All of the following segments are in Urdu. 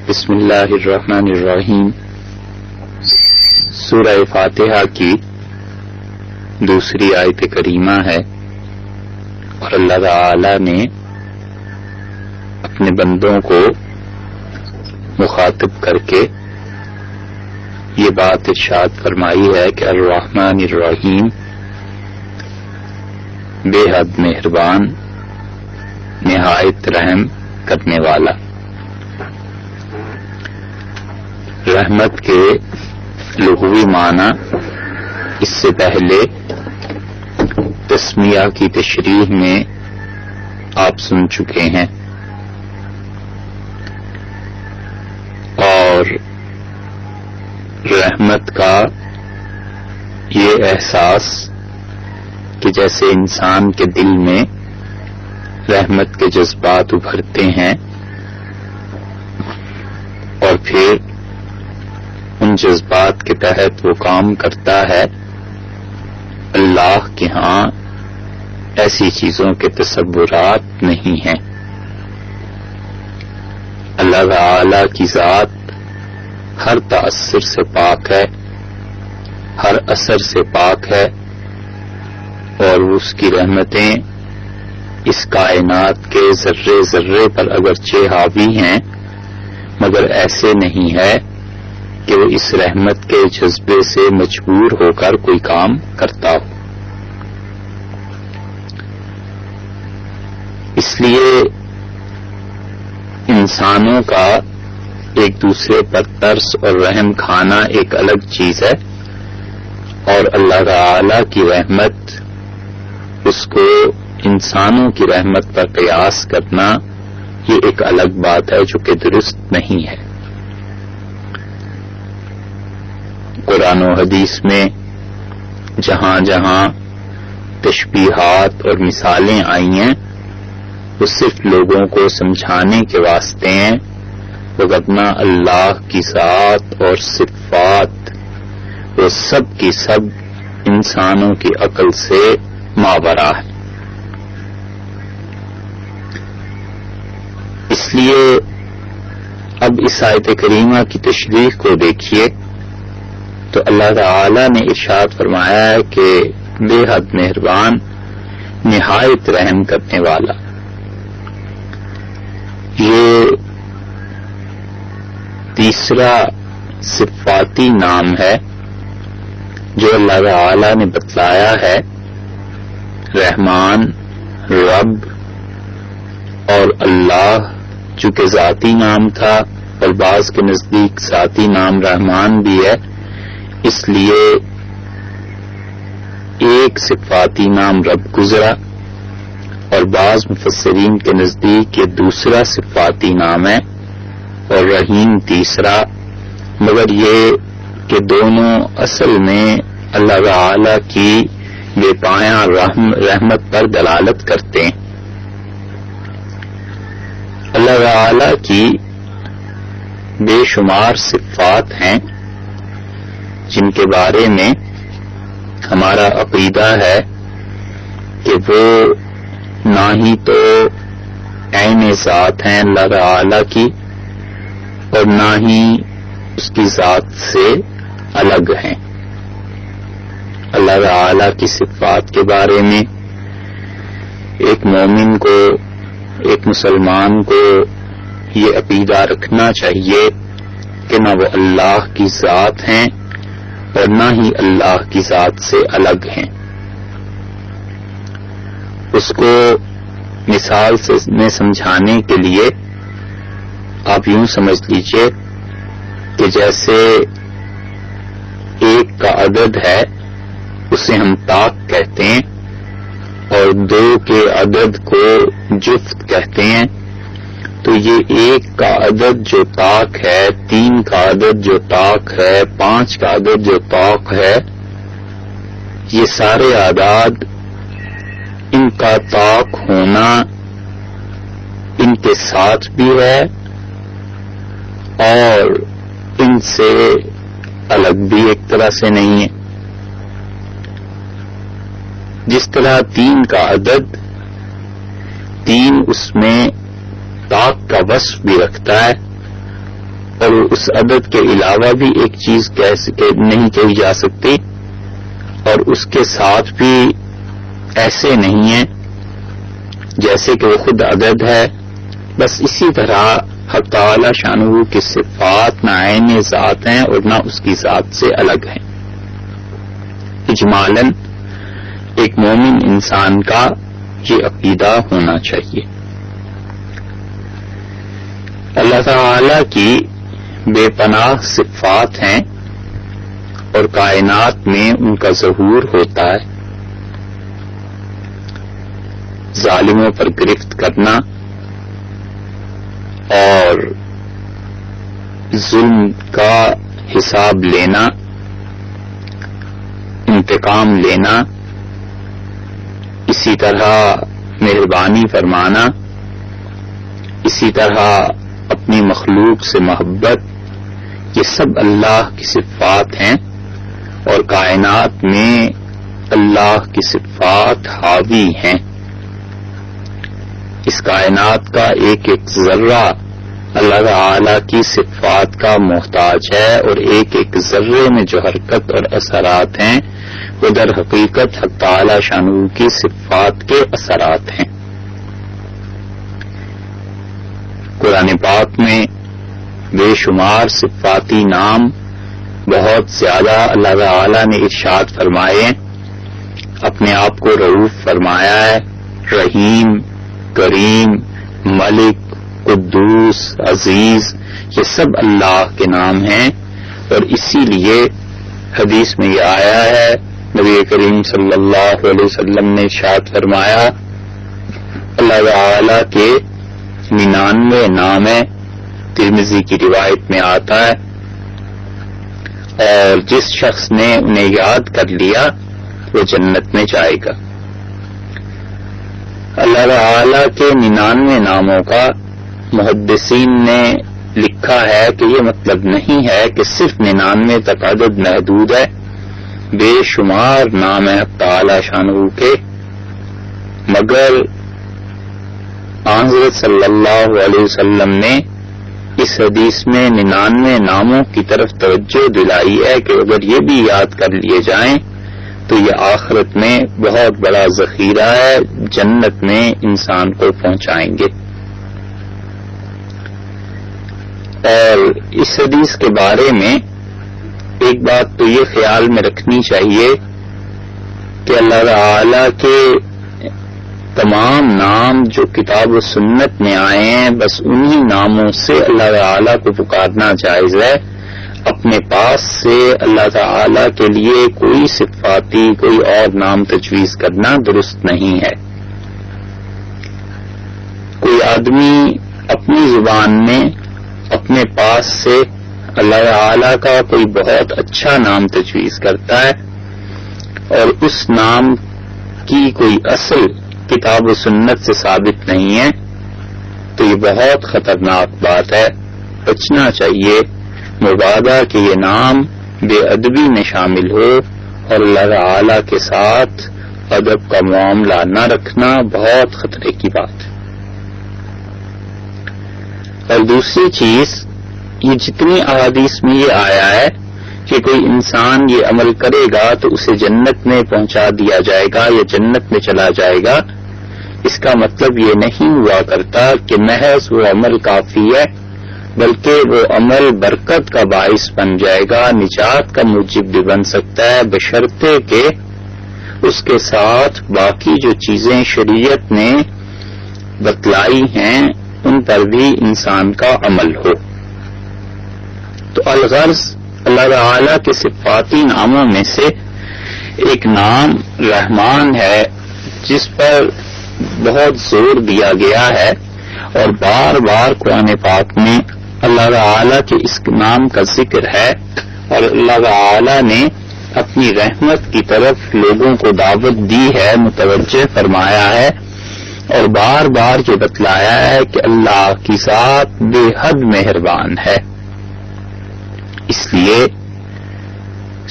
بسم اللہ الرحمن الرحیم۔ سورہ فاتحہ کی دوسری آیت کریمہ ہے، اور اللہ تعالی نے اپنے بندوں کو مخاطب کر کے یہ بات ارشاد فرمائی ہے کہ الرحمن الرحیم، بے حد مہربان، نہایت رحم کرنے والا۔ رحمت کے لغوی معنی اس سے پہلے تسمیہ کی تشریح میں آپ سن چکے ہیں، اور رحمت کا یہ احساس کہ جیسے انسان کے دل میں رحمت کے جذبات ابھرتے ہیں اور پھر ان جذبات کے تحت وہ کام کرتا ہے، اللہ کے ہاں ایسی چیزوں کے تصورات نہیں ہیں۔ اللہ تعالی کی ذات ہر تاثر سے پاک ہے، ہر اثر سے پاک ہے، اور اس کی رحمتیں اس کائنات کے ذرے ذرے پر اگرچہ حاوی ہیں، مگر ایسے نہیں ہے کہ وہ اس رحمت کے جذبے سے مجبور ہو کر کوئی کام کرتا ہو۔ اس لیے انسانوں کا ایک دوسرے پر ترس اور رحم کھانا ایک الگ چیز ہے، اور اللہ تعالی کی رحمت، اس کو انسانوں کی رحمت پر قیاس کرنا، یہ ایک الگ بات ہے جو کہ درست نہیں ہے۔ قرآن و حدیث میں جہاں جہاں تشبیہات اور مثالیں آئی ہیں، وہ صرف لوگوں کو سمجھانے کے واسطے ہیں، وگرنہ اللہ کی ذات اور صفات وہ سب کی سب انسانوں کی عقل سے ماورا ہے۔ اس لیے اب اس آیت کریمہ کی تشریح کو دیکھیے تو اللہ تعالی نے ارشاد فرمایا ہے کہ بے حد مہربان، نہایت رحم کرنے والا۔ یہ تیسرا صفاتی نام ہے جو اللہ تعالی نے بتلایا ہے۔ رحمان، رب اور اللہ چونکہ ذاتی نام تھا، اور بعض کے نزدیک ذاتی نام رحمان بھی ہے، اس لیے ایک صفاتی نام رب گزرا، اور بعض مفسرین کے نزدیک یہ دوسرا صفاتی نام ہے اور رحیم تیسرا، مگر یہ کہ دونوں اصل میں اللہ تعالی کی بے پایاں رحمت پر دلالت کرتے ہیں۔ اللہ تعالی کی بے شمار صفات ہیں جن کے بارے میں ہمارا عقیدہ ہے کہ وہ نہ ہی تو عین ذات ہیں اللہ تعالی کی، اور نہ ہی اس کی ذات سے الگ ہیں۔ اللہ تعالی کی صفات کے بارے میں ایک مومن کو، ایک مسلمان کو یہ عقیدہ رکھنا چاہیے کہ نہ وہ اللہ کی ذات ہیں اور نہ ہی اللہ کی ذات سے الگ ہیں۔ اس کو مثال میں سمجھانے کے لیے آپ یوں سمجھ لیجئے کہ جیسے ایک کا عدد ہے، اسے ہم طاق کہتے ہیں، اور دو کے عدد کو جفت کہتے ہیں، تو یہ ایک کا عدد جو طاق ہے، تین کا عدد جو طاق ہے، پانچ کا عدد جو طاق ہے، یہ سارے اعداد، ان کا طاق ہونا ان کے ساتھ بھی ہے اور ان سے الگ بھی ایک طرح سے نہیں ہے۔ جس طرح تین کا عدد، تین اس میں طاق کا وصف بھی رکھتا ہے، اور اس عدد کے علاوہ بھی ایک چیز نہیں کہی جا سکتی، اور اس کے ساتھ بھی ایسے نہیں ہے جیسے کہ وہ خود عدد ہے. بس اسی طرح حق تعالی شانہ کی صفات نہ عین ذات ہیں اور نہ اس کی ذات سے الگ ہیں. اجمالاً ایک مومن انسان کا یہ عقیدہ ہونا چاہیے. اللہ تعالی کی بے پناہ صفات ہیں اور کائنات میں ان کا ظہور ہوتا ہے. ظالموں پر گرفت کرنا اور ظلم کا حساب لینا، انتقام لینا، اسی طرح مہربانی فرمانا، اسی طرح اپنی مخلوق سے محبت، یہ سب اللہ کی صفات ہیں اور کائنات میں اللہ کی صفات حاوی ہیں. اس کائنات کا ایک ایک ذرہ اللہ تعالی کی صفات کا محتاج ہے، اور ایک ایک ذرے میں جو حرکت اور اثرات ہیں وہ در حقیقت حق تعالی شانہ کی صفات کے اثرات ہیں. قرآن پاک میں بے شمار صفاتی نام بہت زیادہ اللہ تعالی نے ارشاد فرمائے. اپنے آپ کو رؤوف فرمایا ہے، رحیم، کریم، ملک، قدوس، عزیز، یہ سب اللہ کے نام ہیں. اور اسی لیے حدیث میں یہ آیا ہے، نبی کریم صلی اللہ علیہ وسلم نے ارشاد فرمایا اللہ تعالی کے 99 نام ہیں. ترمذی کی روایت میں آتا ہے، اور جس شخص نے انہیں یاد کر لیا وہ جنت میں جائے گا. اللہ تعالی کے 99 ناموں کا محدثین نے لکھا ہے کہ یہ مطلب نہیں ہے کہ صرف 99 تک عدد محدود ہے، بے شمار نام ہے تعالی شانہ کے. مگر حضرت صلی اللہ علیہ وسلم نے اس حدیث میں 99 ناموں کی طرف توجہ دلائی ہے کہ اگر یہ بھی یاد کر لیے جائیں تو یہ آخرت میں بہت بڑا ذخیرہ ہے، جنت میں انسان کو پہنچائیں گے. اور اس حدیث کے بارے میں ایک بات تو یہ خیال میں رکھنی چاہیے کہ اللہ تعالی کے تمام نام جو کتاب و سنت میں آئے ہیں بس انہی ناموں سے اللہ تعالی کو پکارنا جائز ہے. اپنے پاس سے اللہ تعالی کے لیے کوئی صفاتی کوئی اور نام تجویز کرنا درست نہیں ہے. کوئی آدمی اپنی زبان میں اپنے پاس سے اللہ تعالی کا کوئی بہت اچھا نام تجویز کرتا ہے اور اس نام کی کوئی اصل کتاب و سنت سے ثابت نہیں ہے تو یہ بہت خطرناک بات ہے. بچنا چاہیے مبادا کہ یہ نام بے ادبی میں شامل ہو اور اللہ تعالی کے ساتھ ادب کا معاملہ نہ رکھنا بہت خطرے کی بات ہے. اور دوسری چیز، یہ جتنی احادیث میں یہ آیا ہے کہ کوئی انسان یہ عمل کرے گا تو اسے جنت میں پہنچا دیا جائے گا یا جنت میں چلا جائے گا، اس کا مطلب یہ نہیں ہوا کرتا کہ محض وہ عمل کافی ہے، بلکہ وہ عمل برکت کا باعث بن جائے گا، نجات کا موجب بھی بن سکتا ہے، بشرطے کہ اس کے ساتھ باقی جو چیزیں شریعت نے بتلائی ہیں ان پر بھی انسان کا عمل ہو. تو الغرض اللہ تعالی کے صفاتی ناموں میں سے ایک نام رحمان ہے جس پر بہت زور دیا گیا ہے اور بار بار قرآن پاک میں اللہ تعالی کے اس نام کا ذکر ہے اور اللہ تعالی نے اپنی رحمت کی طرف لوگوں کو دعوت دی ہے، متوجہ فرمایا ہے اور بار بار یہ بتلایا ہے کہ اللہ کی ذات بے حد مہربان ہے. اس لیے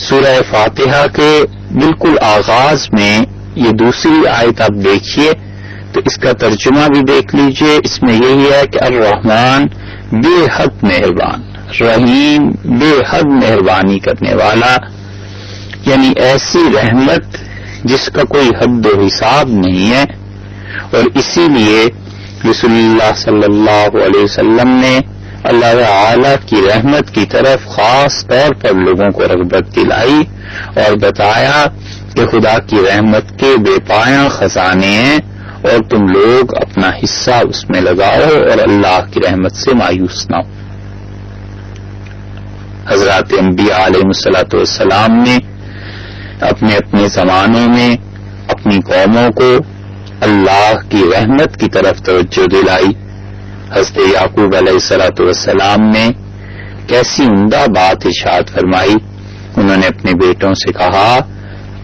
سورہ فاتحہ کے بالکل آغاز میں یہ دوسری آیت آپ دیکھیے تو اس کا ترجمہ بھی دیکھ لیجئے. اس میں یہی ہے کہ الرحمن بے حد مہربان، رحیم، بے حد مہربانی کرنے والا، یعنی ایسی رحمت جس کا کوئی حد و حساب نہیں ہے. اور اسی لیے رسول اللہ صلی اللہ علیہ وسلم نے اللہ تعالی کی رحمت کی طرف خاص طور پر لوگوں کو رغبت دلائی اور بتایا کہ خدا کی رحمت کے بے پایاں خزانے ہیں اور تم لوگ اپنا حصہ اس میں لگاؤ اور اللہ کی رحمت سے مایوس نہ ہو. حضرات انبیاء علیہ الصلوۃ والسلام نے اپنے اپنے زمانوں میں اپنی قوموں کو اللہ کی رحمت کی طرف توجہ دلائی. حضرت یعقوب علیہ الصلوۃ والسلام نے کیسی عمدہ بات ارشاد فرمائی. انہوں نے اپنے بیٹوں سے کہا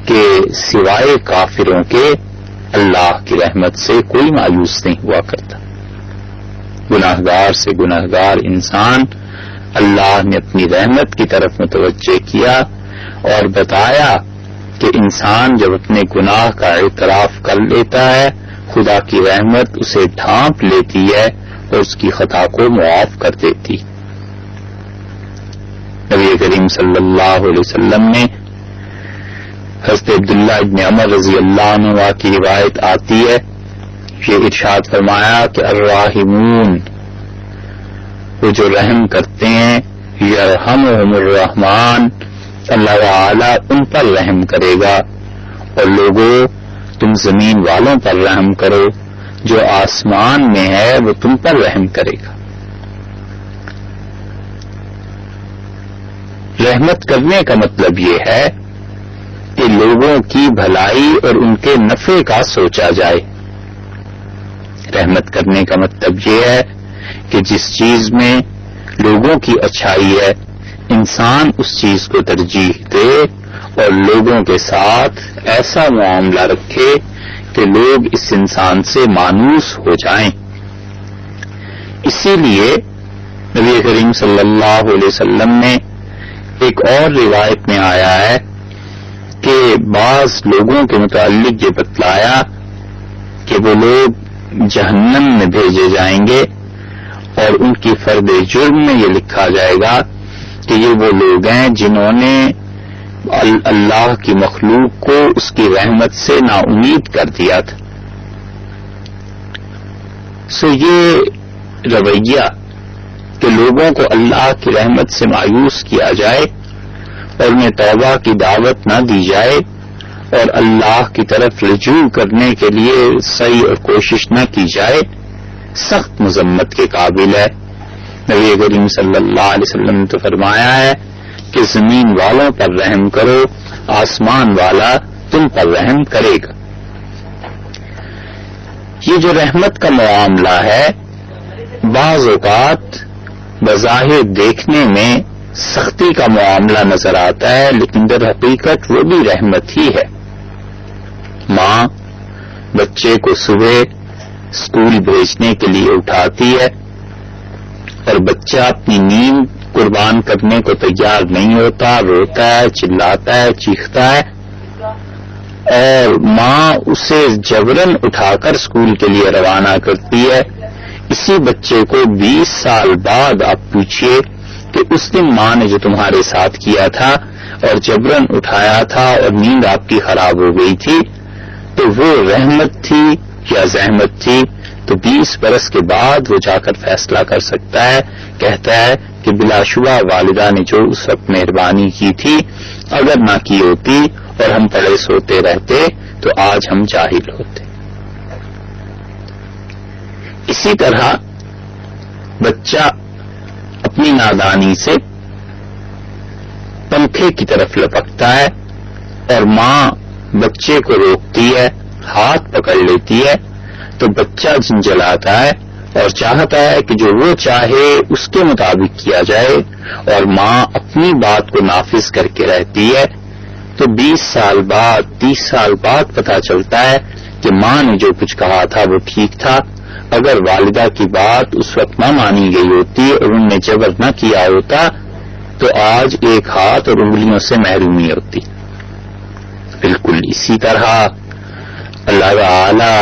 کہ سوائے کافروں کے اللہ کی رحمت سے کوئی مایوس نہیں ہوا کرتا. گناہگار سے گناہگار انسان اللہ نے اپنی رحمت کی طرف متوجہ کیا اور بتایا کہ انسان جب اپنے گناہ کا اعتراف کر لیتا ہے خدا کی رحمت اسے ڈھانپ لیتی ہے اور اس کی خطا کو معاف کر دیتی. نبی کریم صلی اللہ علیہ وسلم نے حضرت عبداللہ ابن عمر رضی اللہ عنہ کی روایت آتی ہے، یہ ارشاد فرمایا کہ الراحمون، وہ جو رحم کرتے ہیں، یرحمہم الرحمن، اللہ تعالی ان پر رحم کرے گا. اور لوگوں تم زمین والوں پر رحم کرو، جو آسمان میں ہے وہ تم پر رحم کرے گا. رحمت کرنے کا مطلب یہ ہے کہ لوگوں کی بھلائی اور ان کے نفع کا سوچا جائے. رحمت کرنے کا مطلب یہ ہے کہ جس چیز میں لوگوں کی اچھائی ہے انسان اس چیز کو ترجیح دے اور لوگوں کے ساتھ ایسا معاملہ رکھے کہ لوگ اس انسان سے مانوس ہو جائیں. اسی لیے نبی کریم صلی اللہ علیہ وسلم نے ایک اور روایت میں آیا ہے کہ بعض لوگوں کے متعلق یہ بتلایا کہ وہ لوگ جہنم میں بھیجے جائیں گے اور ان کی فرد جرم میں یہ لکھا جائے گا کہ یہ وہ لوگ ہیں جنہوں نے اللہ کی مخلوق کو اس کی رحمت سے نا امید کر دیا تھا. یہ رویہ کہ لوگوں کو اللہ کی رحمت سے مایوس کیا جائے اور انہیں توبہ کی دعوت نہ دی جائے اور اللہ کی طرف رجوع کرنے کے لیے سعی اور کوشش نہ کی جائے، سخت مذمت کے قابل ہے. نبی کریم صلی اللہ علیہ وسلم نے تو فرمایا ہے کہ زمین والوں پر رحم کرو، آسمان والا تم پر رحم کرے گا. یہ جو رحمت کا معاملہ ہے بعض اوقات بظاہر دیکھنے میں سختی کا معاملہ نظر آتا ہے، لیکن در حقیقت وہ بھی رحمت ہی ہے. ماں بچے کو صبح اسکول بھیجنے کے لیے اٹھاتی ہے اور بچہ اپنی نیند قربان کرنے کو تیار نہیں ہوتا، روتا ہے، چلاتا ہے، چیختا ہے اور ماں اسے جبرن اٹھا کر اسکول کے لیے روانہ کرتی ہے. اسی بچے کو 20 سال بعد آپ پوچھئے کہ اس دن ماں نے جو تمہارے ساتھ کیا تھا اور جبرن اٹھایا تھا اور نیند آپ کی خراب ہو گئی تھی تو وہ رحمت تھی یا زحمت تھی؟ تو 20 برس کے بعد وہ جا کر فیصلہ کر سکتا ہے، کہتا ہے کہ بلا شبہ والدہ نے جو اس وقت مہربانی کی تھی اگر نہ کی ہوتی اور ہم پڑے سوتے رہتے تو آج ہم جاہل ہوتے. اسی طرح بچہ اپنی نادانی سے پنکھے کی طرف لپکتا ہے اور ماں بچے کو روکتی ہے، ہاتھ پکڑ لیتی ہے تو بچہ جھنجھلاتا ہے اور چاہتا ہے کہ جو وہ چاہے اس کے مطابق کیا جائے اور ماں اپنی بات کو نافذ کر کے رہتی ہے. تو 20 سال بعد 30 سال بعد پتہ چلتا ہے کہ ماں نے جو کچھ کہا تھا وہ ٹھیک تھا. اگر والدہ کی بات اس وقت نہ مانی گئی ہوتی اور انہوں نے جبر نہ کیا ہوتا تو آج ایک ہاتھ اور انگلیوں سے محرومی ہوتی. بالکل اسی طرح اللہ تعالی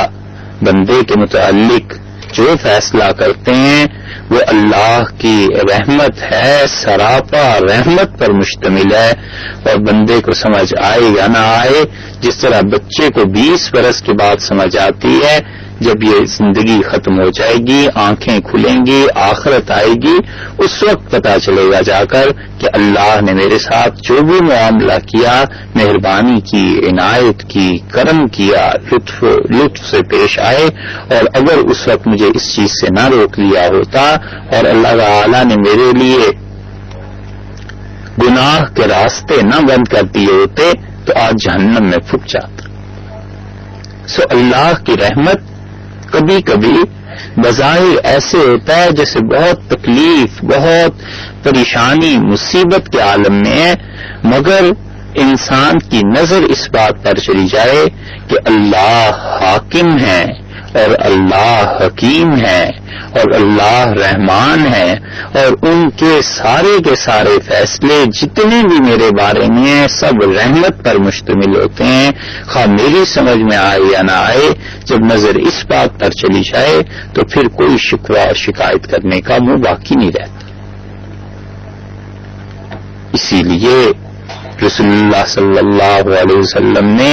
بندے کے متعلق جو فیصلہ کرتے ہیں وہ اللہ اللہ کی رحمت ہے، سراپا رحمت پر مشتمل ہے، اور بندے کو سمجھ آئے یا نہ آئے، جس طرح بچے کو 20 برس کے بعد سمجھ آتی ہے، جب یہ زندگی ختم ہو جائے گی، آنکھیں کھلیں گی، آخرت آئے گی، اس وقت پتا چلے گا جا کر کہ اللہ نے میرے ساتھ جو بھی معاملہ کیا، مہربانی کی، عنایت کی، کرم کیا، لطف سے پیش آئے، اور اگر اس وقت مجھے اس چیز سے نہ روک لیا ہوتا اور اللہ تعالی نے میرے لیے گناہ کے راستے نہ بند کر دیے ہوتے تو آج جہنم میں پھک جاتا۔ سو اللہ کی رحمت کبھی کبھی بظاہر ایسے ہوتا ہے جیسے بہت تکلیف، بہت پریشانی، مصیبت کے عالم میں ہے، مگر انسان کی نظر اس بات پر چلی جائے کہ اللہ حاکم ہے اور اللہ حکیم ہے اور اللہ رحمان ہے، اور ان کے سارے فیصلے جتنے بھی میرے بارے میں ہیں سب رحمت پر مشتمل ہوتے ہیں، خواہ میری سمجھ میں آئے یا نہ آئے۔ جب نظر اس بات پر چلی جائے تو پھر کوئی شکوہ شکایت کرنے کا منہ باقی نہیں رہتا۔ اسی لیے رسول اللہ صلی اللہ علیہ وسلم نے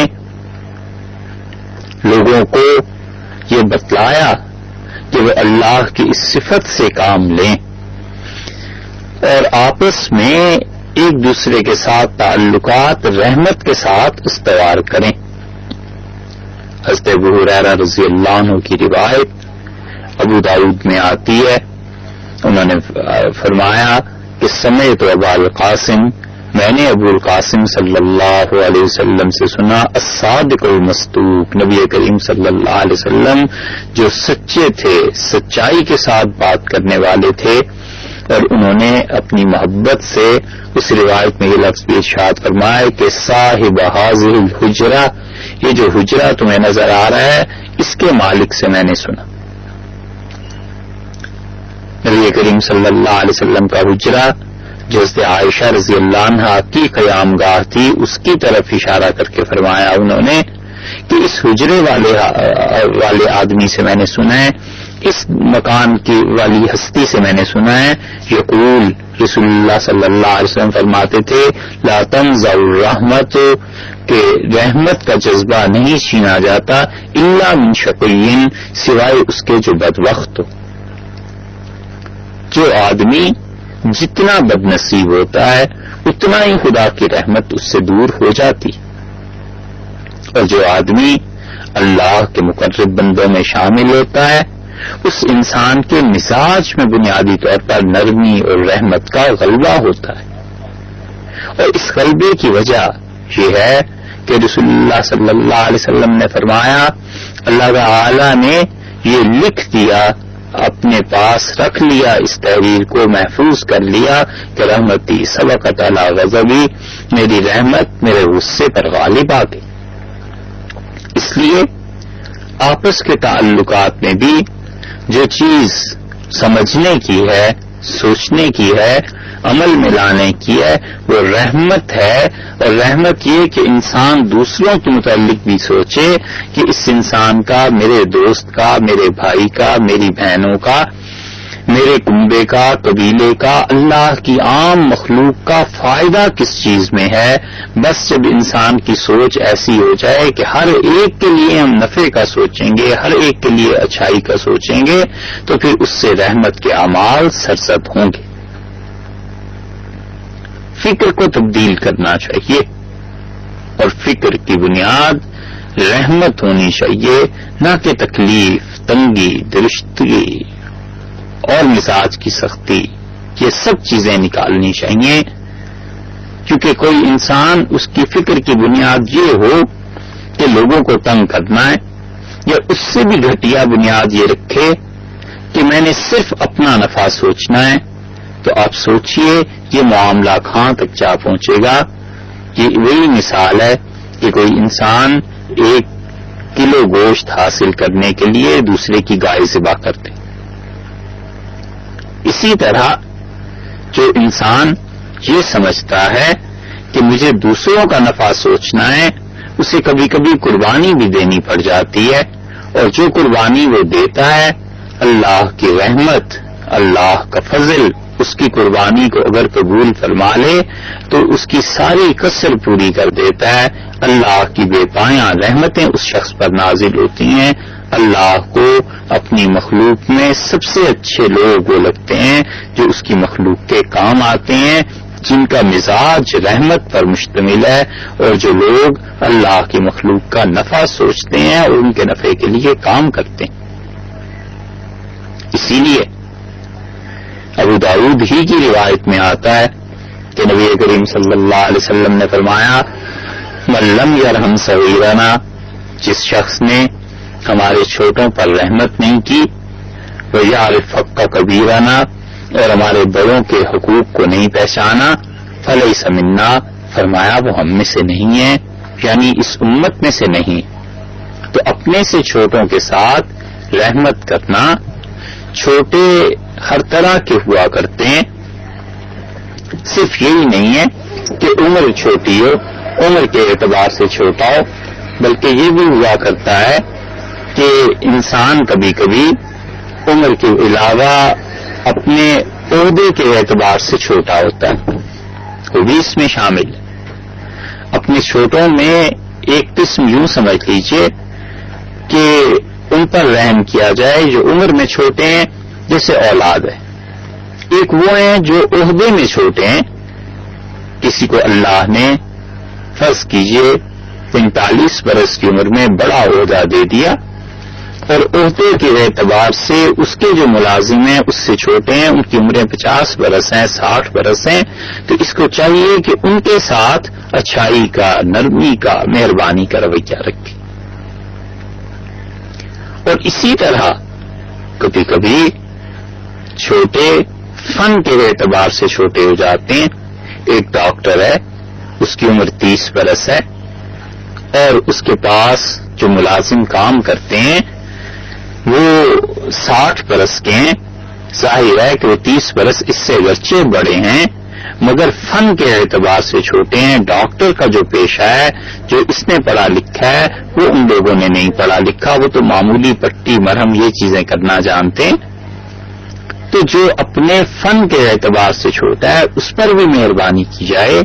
لوگوں کو یہ بتلایا کہ وہ اللہ کی اس صفت سے کام لیں اور آپس میں ایک دوسرے کے ساتھ تعلقات رحمت کے ساتھ استوار کریں۔ حضرت ابو ہریرہ رضی اللہ عنہ کی روایت ابو داؤد میں آتی ہے، انہوں نے فرمایا کہ سمعت ابا القاسم، میں نے ابو القاسم صلی اللہ علیہ وسلم سے سنا، الصادق المصدوق، نبی کریم صلی اللہ علیہ وسلم جو سچے تھے، سچائی کے ساتھ بات کرنے والے تھے، اور انہوں نے اپنی محبت سے اس روایت میں یہ لفظ بھی ارشاد فرمایا کہ صاحب هذه الحجرہ، یہ جو حجرہ تمہیں نظر آ رہا ہے اس کے مالک سے میں نے سنا۔ نبی کریم صلی اللہ علیہ وسلم کا حجرہ جو حضرت عائشہ رضی اللہ عنہا کی قیام گاہ تھی، اس کی طرف اشارہ کر کے فرمایا انہوں نے کہ اس حجرے والے آدمی سے میں نے سنا ہے، اس مکان کی والی ہستی سے میں نے سنا ہے، یقول، رسول اللہ صلی اللہ علیہ وسلم فرماتے تھے، لا تنزع الرحمت، کہ رحمت کا جذبہ نہیں چھینا جاتا، الا من شقی، سوائے اس کے جو بدبخت ہو۔ جو آدمی جتنا بد نصیب ہوتا ہے اتنا ہی خدا کی رحمت اس سے دور ہو جاتی، اور جو آدمی اللہ کے مقرب بندوں میں شامل ہوتا ہے اس انسان کے مزاج میں بنیادی طور پر نرمی اور رحمت کا غلبہ ہوتا ہے، اور اس غلبے کی وجہ یہ ہے کہ رسول اللہ صلی اللہ علیہ وسلم نے فرمایا، اللہ تعالی نے یہ لکھ دیا، اپنے پاس رکھ لیا، اس تحریر کو محفوظ کر لیا کہ رحمتی سبقت علی غضبی، میری رحمت میرے غصے پر غالب آ گئی۔ اس لیے آپس کے تعلقات میں بھی جو چیز سمجھنے کی ہے، سوچنے کی ہے، عمل میں لانے کی ہے، وہ رحمت ہے، اور رحمت یہ کہ انسان دوسروں کے متعلق بھی سوچے کہ اس انسان کا، میرے دوست کا، میرے بھائی کا، میری بہنوں کا، میرے کنبے کا، قبیلے کا، اللہ کی عام مخلوق کا فائدہ کس چیز میں ہے۔ بس جب انسان کی سوچ ایسی ہو جائے کہ ہر ایک کے لیے ہم نفع کا سوچیں گے، ہر ایک کے لیے اچھائی کا سوچیں گے، تو پھر اس سے رحمت کے اعمال سرزد ہوں گے۔ فکر کو تبدیل کرنا چاہیے، اور فکر کی بنیاد رحمت ہونی چاہیے، نہ کہ تکلیف، تنگی، درشتگی اور مزاج کی سختی۔ یہ سب چیزیں نکالنی چاہیے، کیونکہ کوئی انسان، اس کی فکر کی بنیاد یہ ہو کہ لوگوں کو تنگ کرنا ہے، یا اس سے بھی گھٹیا بنیاد یہ رکھے کہ میں نے صرف اپنا نفع سوچنا ہے، تو آپ سوچئے یہ معاملہ کہاں تک جا پہنچے گا۔ یہ وہی مثال ہے کہ کوئی انسان 1 کلو گوشت حاصل کرنے کے لیے دوسرے کی گائے ذبح کرتے۔ اسی طرح جو انسان یہ سمجھتا ہے کہ مجھے دوسروں کا نفع سوچنا ہے، اسے کبھی کبھی قربانی بھی دینی پڑ جاتی ہے، اور جو قربانی وہ دیتا ہے اللہ کی رحمت، اللہ کا فضل اس کی قربانی کو اگر قبول فرما لے تو اس کی ساری کسر پوری کر دیتا ہے. اللہ کی بے پایاں رحمتیں اس شخص پر نازل ہوتی ہیں. اللہ کو اپنی مخلوق میں سب سے اچھے لوگ وہ لگتے ہیں جو اس کی مخلوق کے کام آتے ہیں، جن کا مزاج رحمت پر مشتمل ہے، اور جو لوگ اللہ کی مخلوق کا نفع سوچتے ہیں اور ان کے نفع کے لیے کام کرتے ہیں. اسی لیے ابو داؤد ہی کی روایت میں آتا ہے کہ نبی کریم صلی اللہ علیہ وسلم نے فرمایا، من لم یرحم صغیرنا، جس شخص نے ہمارے چھوٹوں پر رحمت نہیں کی، ویعرف حق کبیرنا، اور ہمارے بڑوں کے حقوق کو نہیں پہچانا، فلیس منا، فرمایا وہ ہم میں سے نہیں ہے، یعنی اس امت میں سے نہیں. تو اپنے سے چھوٹوں کے ساتھ رحمت کرنا. چھوٹے ہر طرح کے ہوا کرتے ہیں، صرف یہی نہیں ہے کہ عمر چھوٹی ہو، عمر کے اعتبار سے چھوٹا ہو، بلکہ یہ بھی ہوا کرتا ہے کہ انسان کبھی کبھی عمر کے علاوہ اپنے عہدے کے اعتبار سے چھوٹا ہوتا ہے، وہ بھی اس میں شامل ہے. اپنے چھوٹوں میں ایک قسم یوں سمجھ لیجئے کہ ان پر رحم کیا جائے جو عمر میں چھوٹے ہیں، جیسے اولاد ہے. ایک وہ ہیں جو عہدے میں چھوٹے ہیں. کسی کو اللہ نے فرض کیجئے 45 برس کی عمر میں بڑا عہدہ دے دیا، اور عہدے کے اعتبار سے اس کے جو ملازم ہیں اس سے چھوٹے ہیں، ان کی عمریں 50 برس ہیں، 60 برس ہیں، تو اس کو چاہیے کہ ان کے ساتھ اچھائی کا، نرمی کا، مہربانی کا رویہ رکھے. اور اسی طرح کبھی کبھی چھوٹے فن کے اعتبار سے چھوٹے ہو جاتے ہیں. ایک ڈاکٹر ہے، اس کی عمر 30 برس ہے، اور اس کے پاس جو ملازم کام کرتے ہیں وہ 60 برس کے ہیں. ظاہر ہے کہ وہ 30 برس اس سے اگرچہ بڑے ہیں مگر فن کے اعتبار سے چھوٹے ہیں. ڈاکٹر کا جو پیشہ ہے، جو اس نے پڑھا لکھا ہے، وہ ان لوگوں نے نہیں پڑھا لکھا، وہ تو معمولی پٹی مرہم یہ چیزیں کرنا جانتے ہیں. تو جو اپنے فن کے اعتبار سے چھوٹا ہے اس پر بھی مہربانی کی جائے.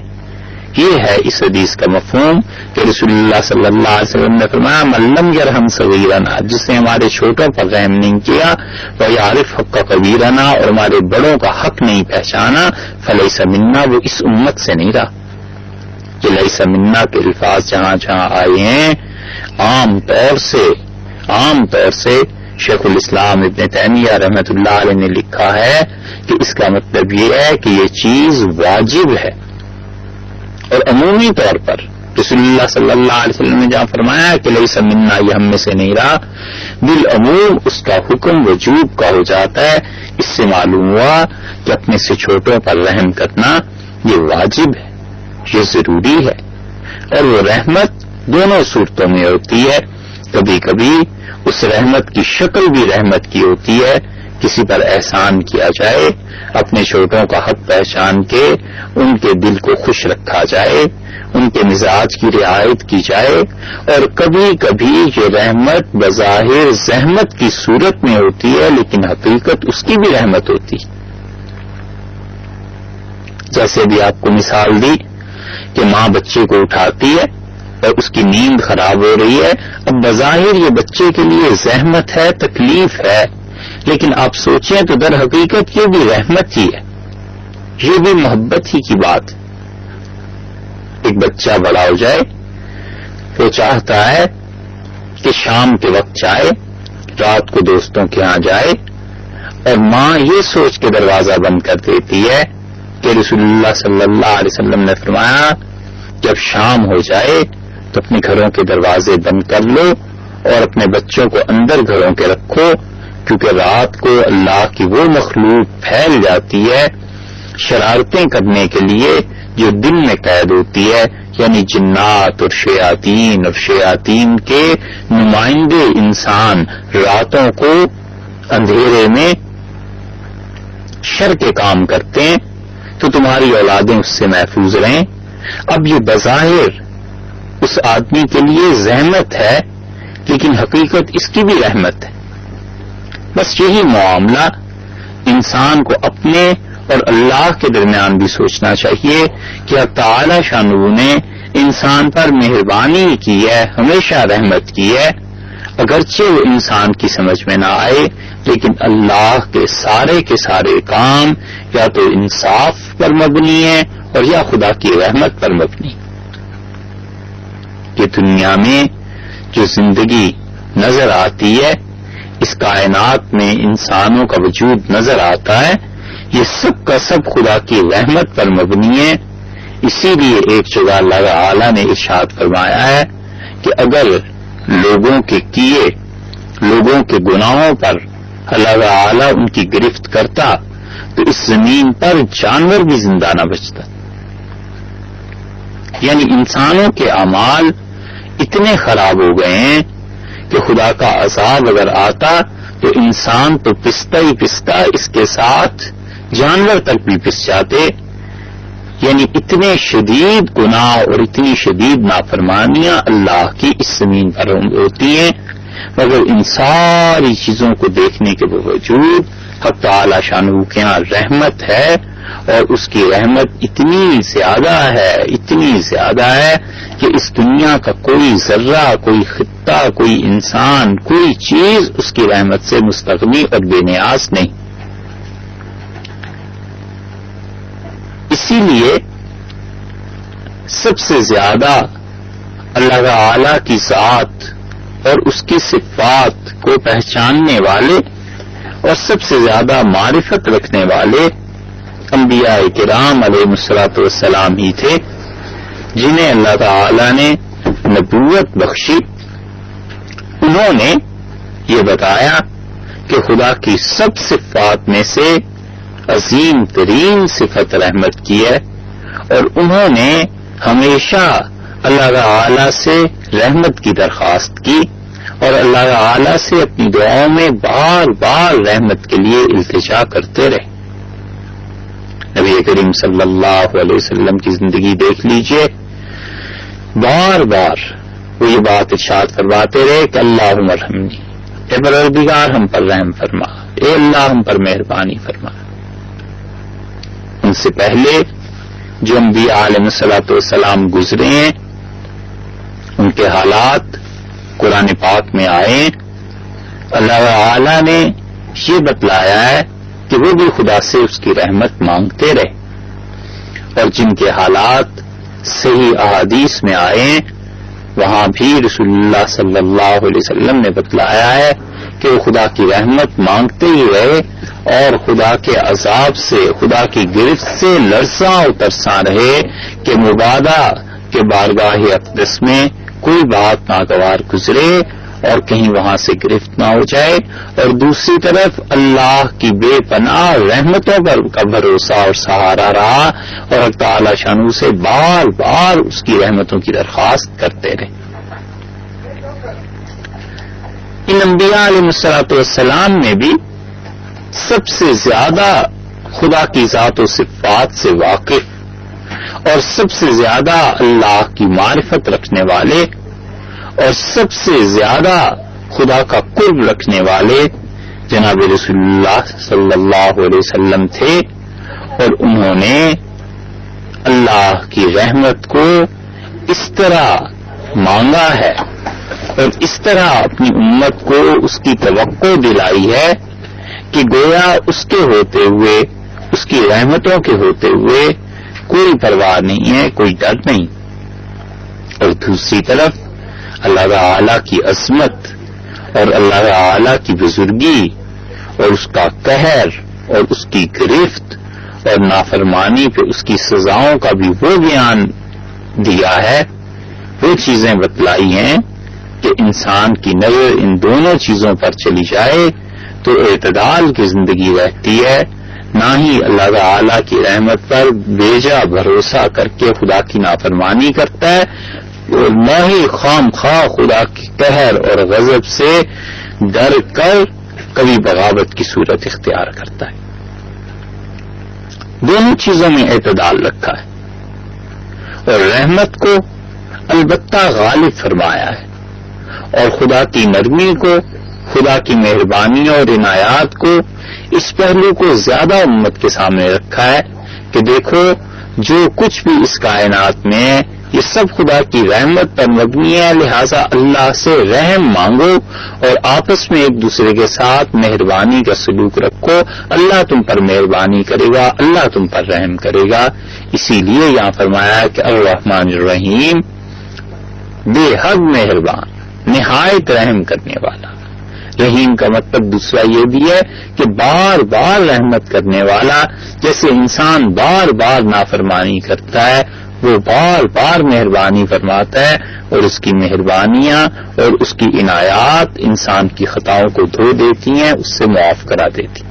یہ ہے اس حدیث کا مفہوم کہ رسول اللہ صلی اللہ علیہ وسلم نے فرمایا، من لم یرحم صغیرنا، جس نے ہمارے چھوٹوں پر رحم نہیں کیا، ویعرف حق کبیرنا، اور ہمارے بڑوں کا حق نہیں پہچانا، فلیس منا، وہ اس امت سے نہیں رہا. یہ لیس منا کے الفاظ جہاں جہاں آئے ہیں عام طور سے شیخ الاسلام ابن تیمیہ رحمۃ اللہ علیہ نے لکھا ہے کہ اس کا مطلب یہ ہے کہ یہ چیز واجب ہے. اور عمومی طور پر رسول اللہ صلی اللہ علیہ وسلم نے جہاں فرمایا کہ لیس منا، یہ ہم میں سے نہیں رہا، بالعموم اس کا حکم وجوب کا ہو جاتا ہے. اس سے معلوم ہوا کہ اپنے سے چھوٹوں پر رحم کرنا یہ واجب ہے، یہ ضروری ہے. اور وہ رحمت دونوں صورتوں میں ہوتی ہے. کبھی کبھی اس رحمت کی شکل بھی رحمت کی ہوتی ہے، کسی پر احسان کیا جائے، اپنے چھوٹوں کا حق پہچان کے ان کے دل کو خوش رکھا جائے، ان کے مزاج کی رعایت کی جائے. اور کبھی کبھی یہ رحمت بظاہر زحمت کی صورت میں ہوتی ہے لیکن حقیقت اس کی بھی رحمت ہوتی. جیسے بھی آپ کو مثال دی کہ ماں بچے کو اٹھاتی ہے اور اس کی نیند خراب ہو رہی ہے. اب بظاہر یہ بچے کے لیے زحمت ہے، تکلیف ہے، لیکن آپ سوچیں تو در حقیقت یہ بھی رحمت ہی ہے، یہ بھی محبت ہی کی بات. ایک بچہ بڑا ہو جائے، وہ چاہتا ہے کہ شام کے وقت جائے، رات کو دوستوں کے ہاں جائے، اور ماں یہ سوچ کے دروازہ بند کر دیتی ہے کہ رسول اللہ صلی اللہ علیہ وسلم نے فرمایا جب شام ہو جائے تو اپنے گھروں کے دروازے بند کر لو اور اپنے بچوں کو اندر گھروں کے رکھو، کیونکہ رات کو اللہ کی وہ مخلوق پھیل جاتی ہے شرارتیں کرنے کے لیے جو دن میں قید ہوتی ہے، یعنی جنات اور شیاطین کے نمائندے انسان راتوں کو اندھیرے میں شر کے کام کرتے ہیں، تو تمہاری اولادیں اس سے محفوظ رہیں. اب یہ بظاہر اس آدمی کے لیے زحمت ہے لیکن حقیقت اس کی بھی رحمت ہے. بس یہی معاملہ انسان کو اپنے اور اللہ کے درمیان بھی سوچنا چاہیے کہ اللہ تعالی شانہ نے انسان پر مہربانی کی ہے، ہمیشہ رحمت کی ہے، اگرچہ وہ انسان کی سمجھ میں نہ آئے، لیکن اللہ کے سارے کام یا تو انصاف پر مبنی ہے اور یا خدا کی رحمت پر مبنی۔ کہ دنیا میں جو زندگی نظر آتی ہے، اس کائنات میں انسانوں کا وجود نظر آتا ہے، یہ سب کا سب خدا کی رحمت پر مبنی ہے۔ اسی لیے ایک جگہ اللہ تعالی نے ارشاد فرمایا ہے کہ اگر لوگوں کے گناہوں پر اللہ تعالی ان کی گرفت کرتا تو اس زمین پر جانور بھی زندہ نہ بچتا۔ یعنی انسانوں کے اعمال اتنے خراب ہو گئے ہیں کہ خدا کا عذاب اگر آتا تو انسان تو پستا ہی پستا، اس کے ساتھ جانور تک بھی پس جاتے۔ یعنی اتنے شدید گناہ اور اتنی شدید نافرمانیاں اللہ کی اس زمین پر ہوتی ہیں، مگر ان ساری چیزوں کو دیکھنے کے باوجود حق تعالی شانہ کے یہاں رحمت ہے، اور اس کی رحمت اتنی زیادہ ہے کہ اس دنیا کا کوئی ذرہ، کوئی خطہ، کوئی انسان، کوئی چیز اس کی رحمت سے مستغنی اور بے نیاز نہیں۔ اسی لیے سب سے زیادہ اللہ تعالی کی ذات اور اس کی صفات کو پہچاننے والے اور سب سے زیادہ معرفت رکھنے والے انبیاء کرام علیہ الصلوۃ والسلام ہی تھے، جنہیں اللہ تعالی نے نبوت بخشی۔ انہوں نے یہ بتایا کہ خدا کی سب صفات میں سے عظیم ترین صفت رحمت کی ہے، اور انہوں نے ہمیشہ اللہ تعالی سے رحمت کی درخواست کی اور اللہ تعالی سے اپنی دعاؤں میں بار بار رحمت کے لیے التجا کرتے رہے۔ نبی کریم صلی اللہ علیہ وسلم کی زندگی دیکھ لیجئے، بار بار وہ یہ بات ارشاد فرماتے رہے کہ اللہم ارحمنی، اے پروردگار ہم پر رحم فرما، اے اللہ ہم پر مہربانی فرما۔ ان سے پہلے جو انبیاء علیہ الصلوۃ والسلام گزرے ہیں، ان کے حالات قرآن پاک میں آئے، اللہ تعالی نے یہ بتلایا ہے کہ وہ بھی خدا سے اس کی رحمت مانگتے رہے، اور جن کے حالات صحیح احادیث میں آئے وہاں بھی رسول اللہ صلی اللہ علیہ وسلم نے بتلایا ہے کہ وہ خدا کی رحمت مانگتے ہی رہے اور خدا کے عذاب سے، خدا کی گرفت سے لرزاں و ترساں رہے کہ مبادا کے بارگاہ اقدس میں کوئی بات ناگوار گزرے اور کہیں وہاں سے گرفت نہ ہو جائے، اور دوسری طرف اللہ کی بے پناہ رحمتوں پر کا بھروسہ اور سہارا رہا، اور اللہ تعالی شانہ سے بار بار اس کی رحمتوں کی درخواست کرتے رہے۔ ان انبیاء علیہ الصلوۃ والسلام میں بھی سب سے زیادہ خدا کی ذات و صفات سے واقف اور سب سے زیادہ اللہ کی معرفت رکھنے والے اور سب سے زیادہ خدا کا قرب رکھنے والے جناب رسول اللہ صلی اللہ علیہ وسلم تھے، اور انہوں نے اللہ کی رحمت کو اس طرح مانگا ہے اور اس طرح اپنی امت کو اس کی توقع دلائی ہے کہ گویا اس کے ہوتے ہوئے، اس کی رحمتوں کے ہوتے ہوئے کوئی پرواہ نہیں ہے، کوئی ڈر نہیں۔ اور دوسری طرف اللہ تعالی کی عظمت اور اللہ تعالی کی بزرگی اور اس کا قہر اور اس کی گرفت اور نافرمانی پہ اس کی سزاؤں کا بھی وہ بیان دیا ہے، وہ چیزیں بتلائی ہیں کہ انسان کی نظر ان دونوں چیزوں پر چلی جائے تو اعتدال کی زندگی رہتی ہے، نہ ہی اللہ تعالی کی رحمت پر بیجا بھروسہ کر کے خدا کی نافرمانی کرتا ہے، اور نہ ہی خام خواہ خدا کی قہر اور غضب سے ڈر کر کبھی بغاوت کی صورت اختیار کرتا ہے۔ دونوں چیزوں میں اعتدال رکھا ہے، اور رحمت کو البتہ غالب فرمایا ہے، اور خدا کی نرمی کو خدا کی مہربانی اور عنایات کو، اس پہلو کو زیادہ امت کے سامنے رکھا ہے کہ دیکھو جو کچھ بھی اس کائنات میں ہے یہ سب خدا کی رحمت پر مبنی ہے، لہذا اللہ سے رحم مانگو اور آپس میں ایک دوسرے کے ساتھ مہربانی کا سلوک رکھو، اللہ تم پر مہربانی کرے گا، اللہ تم پر رحم کرے گا۔ اسی لیے یہاں فرمایا کہ الرحمن الرحیم، بے حد مہربان، نہایت رحم کرنے والا۔ رحیم کا مطلب دوسرا یہ بھی ہے کہ بار بار رحمت کرنے والا، جیسے انسان بار بار نافرمانی کرتا ہے وہ بار بار مہربانی فرماتا ہے، اور اس کی مہربانیاں اور اس کی عنایات انسان کی خطاؤں کو دھو دیتی ہیں، اس سے معاف کرا دیتی ہیں۔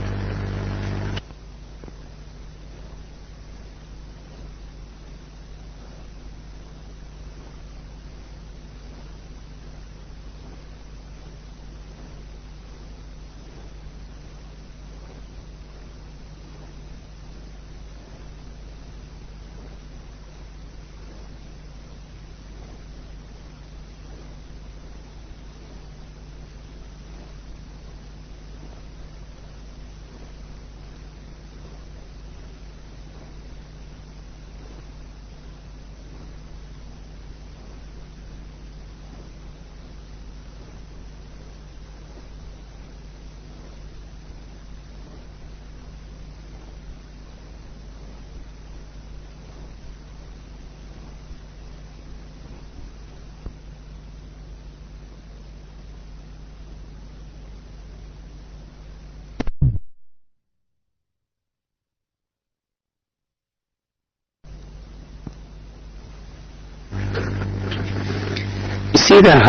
اسی طرح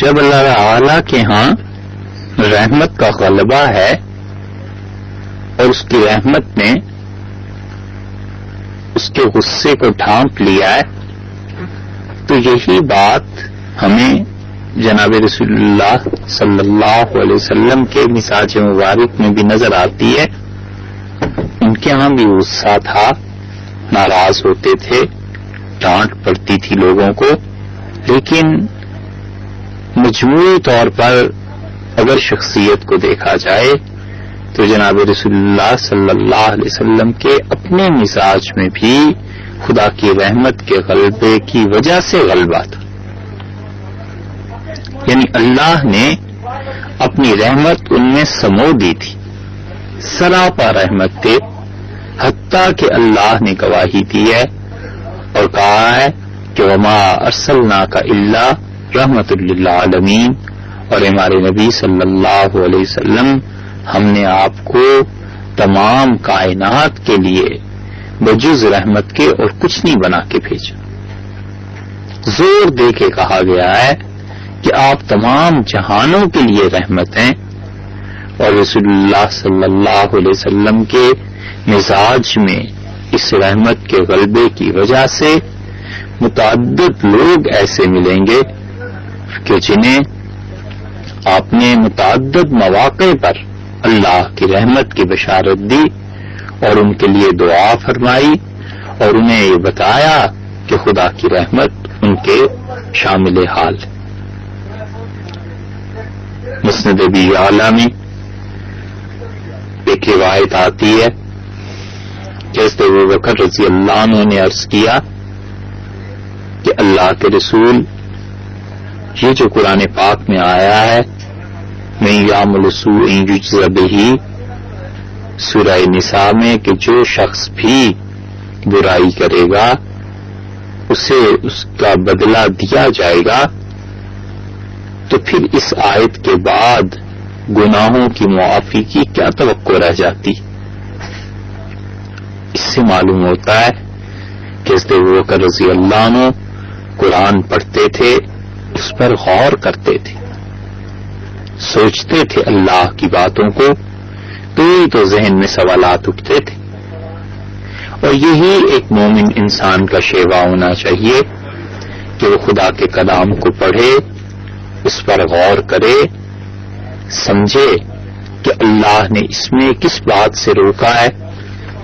جب اللہ تعالی کے ہاں رحمت کا غلبہ ہے اور اس کی رحمت نے اس کے غصے کو ڈھانپ لیا ہے، تو یہی بات ہمیں جناب رسول اللہ صلی اللہ علیہ وسلم کے مزاج مبارک میں بھی نظر آتی ہے۔ ان کے ہاں بھی غصہ تھا، ناراض ہوتے تھے، ڈانٹ پڑتی تھی لوگوں کو، لیکن مجموعی طور پر اگر شخصیت کو دیکھا جائے تو جناب رسول اللہ صلی اللہ علیہ وسلم کے اپنے مزاج میں بھی خدا کی رحمت کے غلبے کی وجہ سے غلبہ تھا، یعنی اللہ نے اپنی رحمت ان میں سمو دی تھی، سراپا رحمت تھے، حتیٰ کہ اللہ نے گواہی دی ہے اور کہا ہے کہ وما ارسلناک الا رحمت للعالمین، اور ہمارے نبی صلی اللہ علیہ وسلم ہم نے آپ کو تمام کائنات کے لیے بجز رحمت کے اور کچھ نہیں بنا کے بھیجا۔ زور دے کے کہا گیا ہے کہ آپ تمام جہانوں کے لیے رحمت ہیں، اور رسول اللہ صلی اللہ علیہ وسلم کے مزاج میں اس رحمت کے غلبے کی وجہ سے متعدد لوگ ایسے ملیں گے کہ جنہیں آپ نے متعدد مواقع پر اللہ کی رحمت کی بشارت دی اور ان کے لیے دعا فرمائی اور انہیں یہ بتایا کہ خدا کی رحمت ان کے شامل حال ہے۔ مسند ابی اعلی میں ایک روایت آتی ہے کہ حضرت ابوبکر رضی اللہ عنہ نے عرض کیا کہ اللہ کے رسول، یہ جو قرآن پاک میں آیا ہے من یعمل سوء یجزی بہ، سورہ نساء میں کہ جو شخص بھی برائی کرے گا اسے اس کا بدلہ دیا جائے گا، تو پھر اس آیت کے بعد گناہوں کی معافی کی کیا توقع رہ جاتی؟ اس سے معلوم ہوتا ہے کہ حضرت ابوبکر رضی اللہ عنہ قرآن پڑھتے تھے، اس پر غور کرتے تھے، سوچتے تھے اللہ کی باتوں کو، تو ذہن میں سوالات اٹھتے تھے۔ اور یہی ایک مومن انسان کا شیوا ہونا چاہیے کہ وہ خدا کے کلام کو پڑھے، اس پر غور کرے، سمجھے کہ اللہ نے اس میں کس بات سے روکا ہے،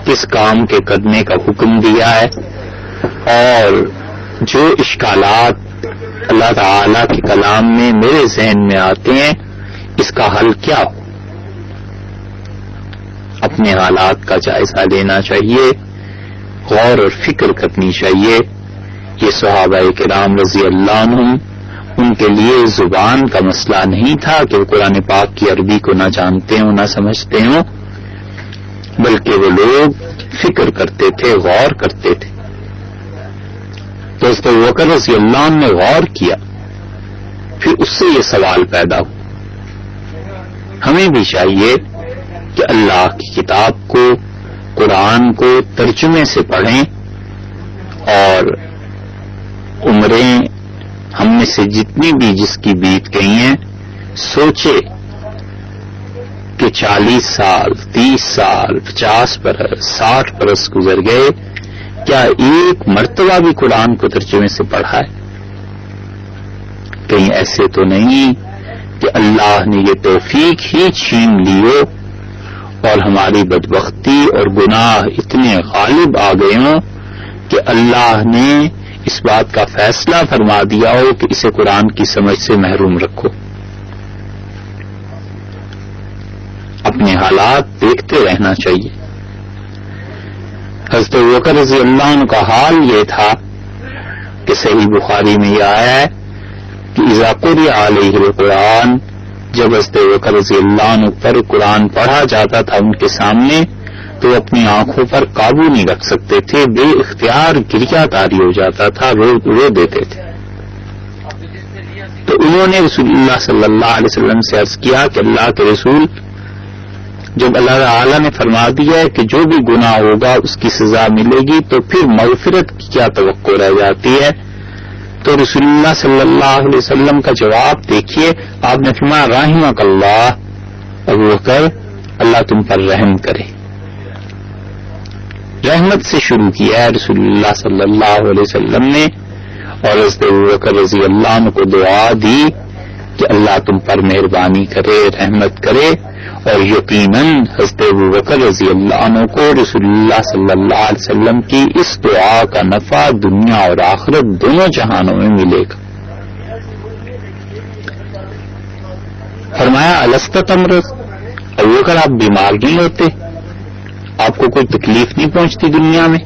کس کام کے کرنے کا حکم دیا ہے، اور جو اشکالات اللہ تعالی کے کلام میں میرے ذہن میں آتے ہیں، اس کا حل کیا ہو؟ اپنے حالات کا جائزہ لینا چاہیے، غور اور فکر کرنی چاہیے۔ یہ صحابہ کرام رضی اللہ عنہم، ان کے لیے زبان کا مسئلہ نہیں تھا کہ وہ قرآن پاک کی عربی کو نہ جانتے ہوں نہ سمجھتے ہوں، بلکہ وہ لوگ فکر کرتے تھے، غور کرتے تھے۔ تو حضرت ابوبکر رضی اللہ عنہ نے غور کیا، پھر اس سے یہ سوال پیدا ہوا۔ ہمیں بھی چاہیے کہ اللہ کی کتاب کو، قرآن کو ترجمے سے پڑھیں، اور عمریں ہم میں سے جتنی بھی جس کی بیت گئی ہیں، سوچے کہ 40 سال، 30 سال، 50 برس، 60 برس گزر گئے، کیا ایک مرتبہ بھی قرآن کو ترجمے سے پڑھا ہے؟ کہیں ایسے تو نہیں کہ اللہ نے یہ توفیق ہی چھین لی ہو اور ہماری بدبختی اور گناہ اتنے غالب آ گئے ہوں کہ اللہ نے اس بات کا فیصلہ فرما دیا ہو کہ اسے قرآن کی سمجھ سے محروم رکھو۔ اپنے حالات دیکھتے رہنا چاہیے۔ حضرت ابوبکر رضی اللہ عنہ کا حال یہ تھا کہ صحیح بخاری میں یہ آیا ہے کہ اذا قرئ علیہ القرآن، جب حضرت ابوبکر رضی اللہ عنہ پر قرآن پڑھا جاتا تھا ان کے سامنے، تو اپنی آنکھوں پر قابو نہیں رکھ سکتے تھے، بے اختیار گریہ طاری ہو جاتا تھا، رو دیتے تھے۔ تو انہوں نے رسول اللہ صلی اللہ علیہ وسلم سے عرض کیا کہ اللہ کے رسول، جب اللہ تعالی نے فرما دیا ہے کہ جو بھی گناہ ہوگا اس کی سزا ملے گی، تو پھر مغفرت کی کیا توقع رہ جاتی ہے؟ تو رسول اللہ صلی اللہ علیہ وسلم کا جواب دیکھیے، آپ نے فرمایا رحمک اللہ ابوبکر، اللہ تم پر رحم کرے۔ رحمت سے شروع کیا ہے رسول اللہ صلی اللہ علیہ وسلم نے، اور حضرت ابوبکر رضی اللہ عنہ کو دعا دی کہ اللہ تم پر مہربانی کرے، رحمت کرے، اور یقیناً حضرت ابوبکر رضی اللہ عنہ کو رسول اللہ صلی اللہ علیہ وسلم کی اس دعا کا نفع دنیا اور آخرت دونوں جہانوں میں ملے گا۔ فرمایا الست تمرض، ابوبکر آپ بیمار نہیں ہوتے؟ آپ کو کوئی تکلیف نہیں پہنچتی دنیا میں؟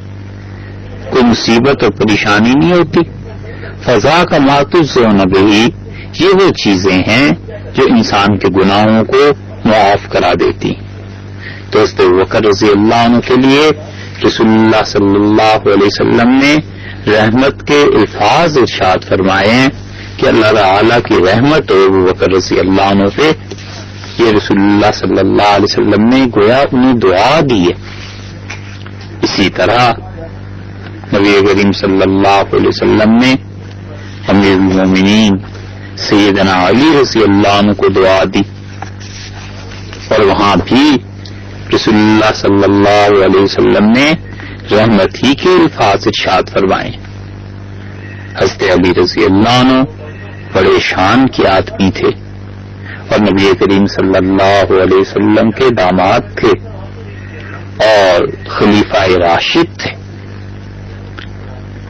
کوئی مصیبت اور پریشانی نہیں ہوتی؟ فضا کا ماتوزون بہی، یہ وہ چیزیں ہیں جو انسان کے گناہوں کو معاف کرا دیتی۔ تو حضرت ابوبکر رضی اللہ عنہ کے لیے رسول اللہ صلی اللہ علیہ وسلم نے رحمت کے الفاظ ارشاد فرمائے ہیں کہ اللہ تعالی کی رحمت اور ابوبکر رضی اللہ عنہ پہ، یہ رسول اللہ صلی اللہ علیہ وسلم نے گویا انہیں دعا دی ہے۔ اسی طرح نبی کریم صلی اللہ علیہ وسلم نے امیر المومنین سیدنا علی رضی اللہ عنہ کو دعا دی، اور وہاں بھی رسول اللہ صلی اللہ علیہ وسلم نے رحمت ہی کے الفاظ ارشاد فرمائے۔ حضرت علی رضی اللہ عنہ بڑے شان کے آدمی تھے اور نبی کریم صلی اللہ علیہ وسلم کے داماد تھے اور خلیفہ راشد تھے،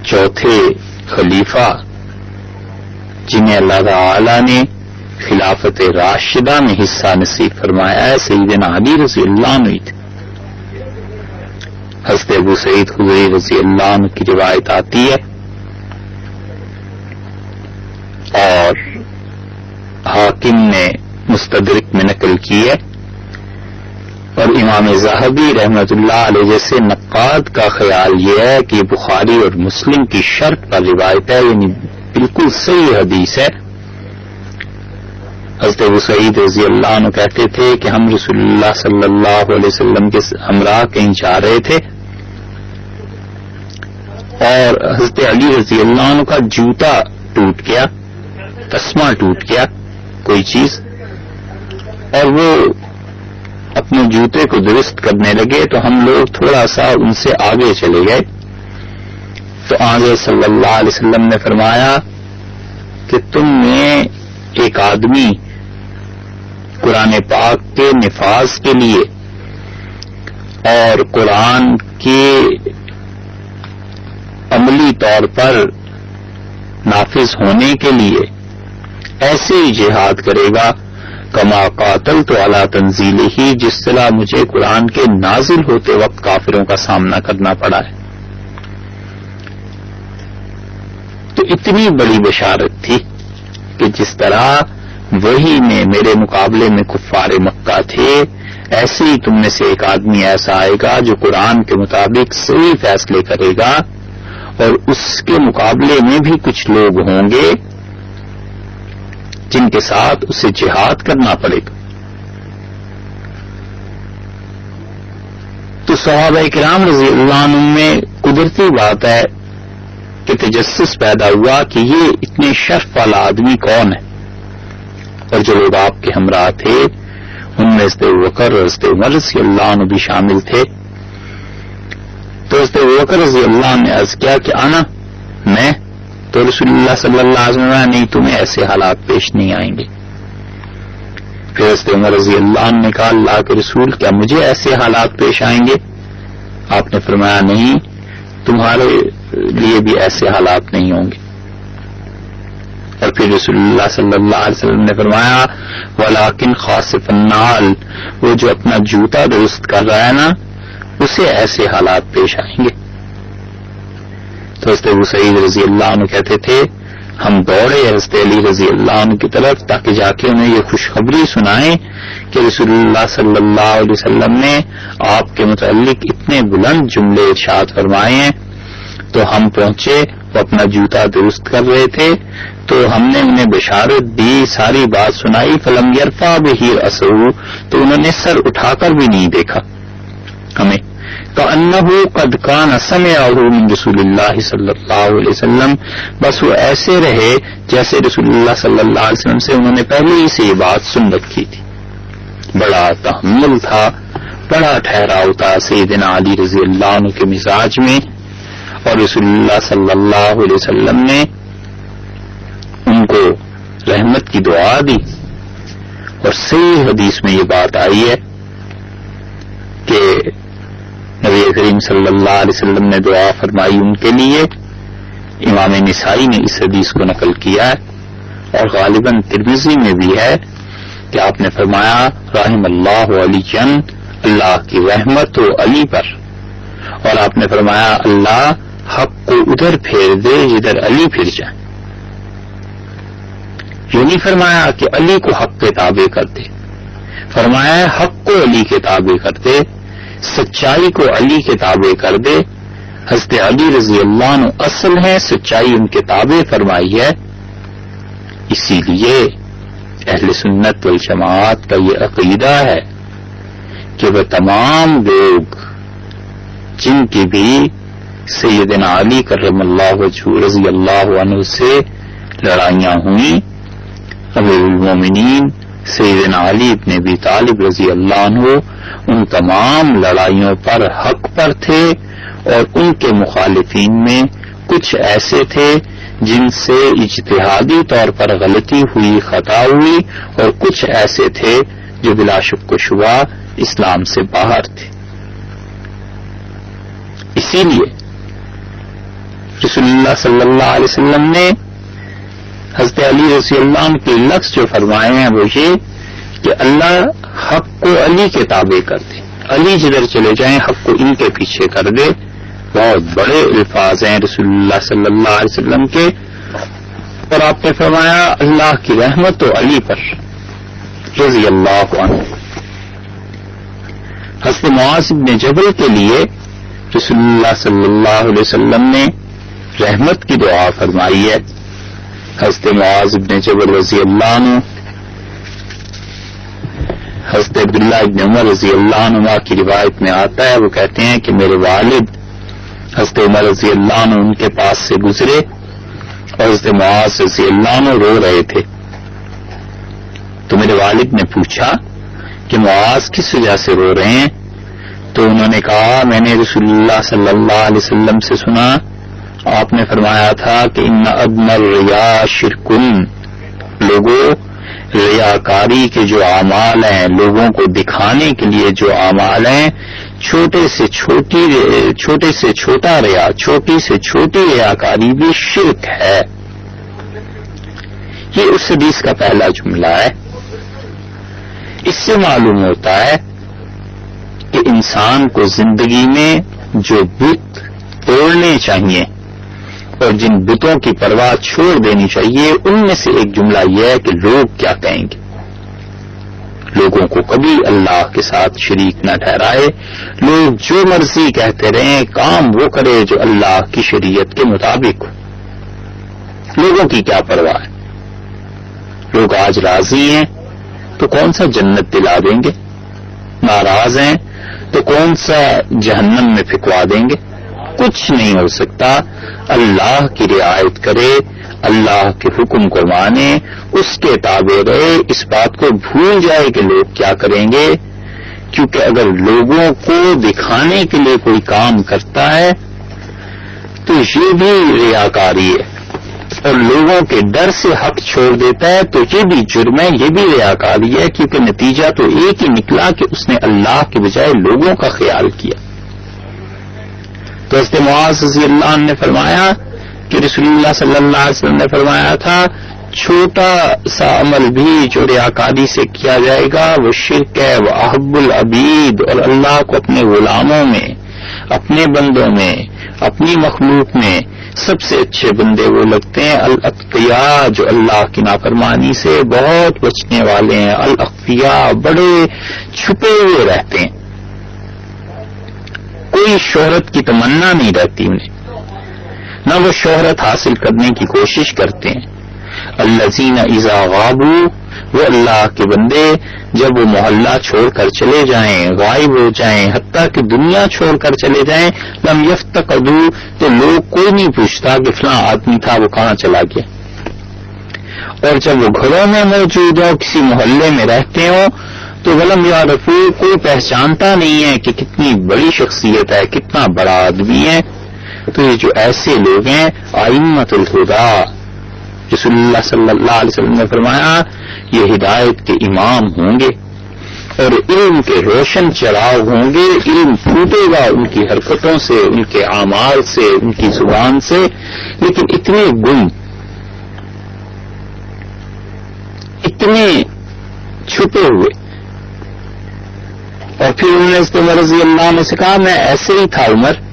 چوتھے خلیفہ جنہیں اللہ تعالی نے خلافت راشدہ میں حصہ نصیب فرمایا ہے، سیدنا علی رضی اللہ عنہ تھے۔ حضرت ابو سعید خدری رضی اللہ عنہ کی روایت آتی ہے، اور حاکم نے مستدرک میں نقل کی ہے، اور امام ذہبی رحمت اللہ علیہ جیسے نقاد کا خیال یہ ہے کہ بخاری اور مسلم کی شرط پر روایت ہے، یعنی بالکل صحیح حدیث ہے۔ حضرت ابو سعید رضی اللہ عنہ کہتے تھے کہ ہم رسول اللہ صلی اللہ علیہ وسلم کے ہمراہ کہیں جا رہے تھے، اور حضرت علی رضی اللہ عنہ کا جوتا ٹوٹ گیا، تسمہ ٹوٹ گیا کوئی چیز، اور وہ اپنے جوتے کو درست کرنے لگے، تو ہم لوگ تھوڑا سا ان سے آگے چلے گئے، تو آگے صلی اللہ علیہ وسلم نے فرمایا کہ تم میں ایک آدمی قرآن پاک کے نفاذ کے لیے اور قرآن کے عملی طور پر نافذ ہونے کے لیے ایسے ہی جہاد کرے گا کما قاتلت علی تنزیلہ ہی، جس طرح مجھے قرآن کے نازل ہوتے وقت کافروں کا سامنا کرنا پڑا ہے۔ تو اتنی بڑی بشارت تھی کہ جس طرح وہی میں میرے مقابلے میں کفار مکہ تھے، ایسے ہی تم میں سے ایک آدمی ایسا آئے گا جو قرآن کے مطابق صحیح فیصلے کرے گا، اور اس کے مقابلے میں بھی کچھ لوگ ہوں گے جن کے ساتھ اسے جہاد کرنا پڑے گا۔ تو صحابہ کرام رضی اللہ عنہ میں قدرتی بات ہے کہ تجسس پیدا ہوا کہ یہ اتنے شرف والا آدمی کون ہے، اور جو لوگ آپ کے ہمراہ تھے ان میں حضرت ابوبکر اور حضرت عمر رضی اللہ عنہ بھی شامل تھے۔ تو حضرت ابوبکر رضی اللہ عنہ نے عرض کیا کہ آنا میں، تو رسول اللہ صلی اللہ علیہ وسلم نہیں، تمہیں ایسے حالات پیش نہیں آئیں گے۔ پھر حضرت عمر رضی اللہ عنہ نے کہا اللہ کے رسول کیا مجھے ایسے حالات پیش آئیں گے؟ آپ نے فرمایا نہیں، تمہارے لیے بھی ایسے حالات نہیں ہوں گے۔ اور پھر رسول اللہ صلی اللہ علیہ وسلم نے فرمایا ولیکن خاسف النعال، وہ جو اپنا جوتا درست کر رہا ہے نا اسے ایسے حالات پیش آئیں گے۔ تو حضرت ابو سعید رضی اللہ عنہ کہتے تھے ہم دوڑے حضرت علی رضی اللہ عنہ کی طرف تاکہ جا کے انہیں یہ خوشخبری سنائیں کہ رسول اللہ صلی اللہ علیہ وسلم نے آپ کے متعلق اتنے بلند جملے ارشاد فرمائے ہیں۔ تو ہم پہنچے، وہ اپنا جوتا درست کر رہے تھے، تو ہم نے انہیں بشارت دی، ساری بات سنائی، فلم یرفع بہ رأسہ، تو انہوں نے سر اٹھا کر بھی نہیں دیکھا ہمیں، کأنہ قد کان سمعہ من رسول اللہ صلی اللہ علیہ وسلم، بس وہ ایسے رہے جیسے رسول اللہ صلی اللہ علیہ وسلم سے انہوں نے پہلے ہی سے یہ بات سن رکھی تھی۔ بڑا تحمل تھا، بڑا ٹھہراؤ تھا سیدنا علی رضی اللہ عنہ کے مزاج میں، اور رسول اللہ صلی اللہ علیہ وسلم نے ان کو رحمت کی دعا دی۔ اور صحیح حدیث میں یہ بات آئی ہے کہ نبی کریم صلی اللہ علیہ وسلم نے دعا فرمائی ان کے لیے، امام نسائی نے اس حدیث کو نقل کیا ہے، اور غالباً ترمذی میں بھی ہے کہ آپ نے فرمایا رحم اللہ علی جن، اللہ کی رحمت ہو علی پر، اور آپ نے فرمایا اللہ حق کو ادھر پھیر دے جدھر علی پھر جائے۔ یہ نہیں فرمایا کہ علی کو حق کے تابع کر دے، فرمایا حق کو علی کے تابع کر دے، سچائی کو علی کے تابع کر دے۔ حضرت علی رضی اللہ عنہ اصل ہے، سچائی ان کے تابع فرمائی ہے۔ اسی لیے اہل سنت والجماعت کا یہ عقیدہ ہے کہ وہ تمام لوگ جن کی بھی سیدنا علی کرم اللہ وجہہ رضی اللہ عنہ سے لڑائیاں ہوئیں، امیر المومنین سیدنا علی ابن ابی طالب رضی اللہ عنہ ان تمام لڑائیوں پر حق پر تھے، اور ان کے مخالفین میں کچھ ایسے تھے جن سے اجتہادی طور پر غلطی ہوئی، خطا ہوئی، اور کچھ ایسے تھے جو بلا شک و شبہ اسلام سے باہر تھے۔ اسی لیے رسول اللہ صلی اللہ علیہ وسلم نے حضرت علی رضی اللہ عنہ کے لفظ جو فرمائے ہیں وہ یہ کہ اللہ حق کو علی کے تابع کر دے، علی جدھر چلے جائیں حق کو ان کے پیچھے کر دے۔ بہت بڑے الفاظ ہیں رسول اللہ صلی اللہ علیہ وسلم کے، اور آپ نے فرمایا اللہ کی رحمت تو علی پر رضی اللہ عنہ۔ حضرت معاذ بن جبل کے لیے رسول اللہ صلی اللہ علیہ وسلم نے رحمت کی دعا فرمائی ہے۔ حضرت معاذ بن جبل رضی اللہ عنہ، حضرت عبداللہ بن عمر رضی اللہ عنہ کی روایت میں آتا ہے، وہ کہتے ہیں کہ میرے والد حضرت عمر رضی اللہ عنہ ان کے پاس سے گزرے، اور حضرت معاذ رضی اللہ عنہ رو رہے تھے۔ تو میرے والد نے پوچھا کہ معاذ کس وجہ سے رو رہے ہیں؟ تو انہوں نے کہا میں نے رسول اللہ صلی اللہ علیہ وسلم سے سنا، آپ نے فرمایا تھا کہ ان ادنى الرياء شرک، لوگوں ریاکاری کے جو اعمال ہیں، لوگوں کو دکھانے کے لیے جو اعمال ہیں، چھوٹے سے چھوٹا ریا، چھوٹی سے چھوٹی ریاکاری بھی شرک ہے۔ یہ اس حدیث کا پہلا جملہ ہے. اس سے معلوم ہوتا ہے کہ انسان کو زندگی میں جو بت توڑنے چاہیے اور جن بتوں کی پرواہ چھوڑ دینی چاہیے، ان میں سے ایک جملہ یہ ہے کہ لوگ کیا کہیں گے. لوگوں کو کبھی اللہ کے ساتھ شریک نہ ٹھہرائے. لوگ جو مرضی کہتے رہیں، کام وہ کرے جو اللہ کی شریعت کے مطابق ہو. لوگوں کی کیا پرواہ ہے؟ لوگ آج راضی ہیں تو کون سا جنت دلا دیں گے، ناراض ہیں تو کون سا جہنم میں پھینکوا دیں گے. کچھ نہیں ہو سکتا. اللہ کی رعایت کرے، اللہ کے حکم کو مانے، اس کے تابع رہے، اس بات کو بھول جائے کہ لوگ کیا کریں گے. کیونکہ اگر لوگوں کو دکھانے کے لیے کوئی کام کرتا ہے تو یہ بھی ریاکاری ہے، اور لوگوں کے ڈر سے حق چھوڑ دیتا ہے تو یہ بھی جرم ہے، یہ بھی ریاکاری ہے. کیونکہ نتیجہ تو ایک ہی نکلا کہ اس نے اللہ کے بجائے لوگوں کا خیال کیا. تو حضرت معاذ رضی اللہ عنہ نے فرمایا کہ رسول اللہ صلی اللہ علیہ وسلم نے فرمایا تھا چھوٹا سا عمل بھی جو ریاکاری سے کیا جائے گا وہ شرک ہے. وہ احب العبید، اور اللہ کو اپنے غلاموں میں، اپنے بندوں میں، اپنی مخلوق میں سب سے اچھے بندے وہ لگتے ہیں الاتقیاء، جو اللہ کی نافرمانی سے بہت بچنے والے ہیں. الاخفیاء، بڑے چھپے ہوئے رہتے ہیں، کوئی شہرت کی تمنا نہیں رہتی انہیں، نہ وہ شہرت حاصل کرنے کی کوشش کرتے ہیں. الذین اذا غابوا، وہ اللہ کے بندے جب وہ محلہ چھوڑ کر چلے جائیں، غائب ہو جائیں، حتیٰ کہ دنیا چھوڑ کر چلے جائیں، لم یفتقدوا، تو لوگ کوئی نہیں پوچھتا کہ فلاں آدمی تھا وہ کہاں چلا گیا. اور جب وہ گھروں میں موجود ہو، کسی محلے میں رہتے ہوں تو ولم یعرفوا، کوئی پہچانتا نہیں ہے کہ کتنی بڑی شخصیت ہے، کتنا بڑا آدمی ہے. تو یہ جو ایسے لوگ ہیں ائمۃ الہدی، رسول اللہ صلی اللہ علیہ وسلم نے فرمایا یہ ہدایت کے امام ہوں گے اور علم کے روشن چراغ ہوں گے. علم پھوٹے گا ان کی حرکتوں سے، ان کے اعمال سے، ان کی زبان سے، لیکن اتنے گم، اتنے چھپے ہوئے. اور پھر انہوں نے حضرت عمر رضی اللہ عنہ سے کہا میں ایسے ہی تھا عمر،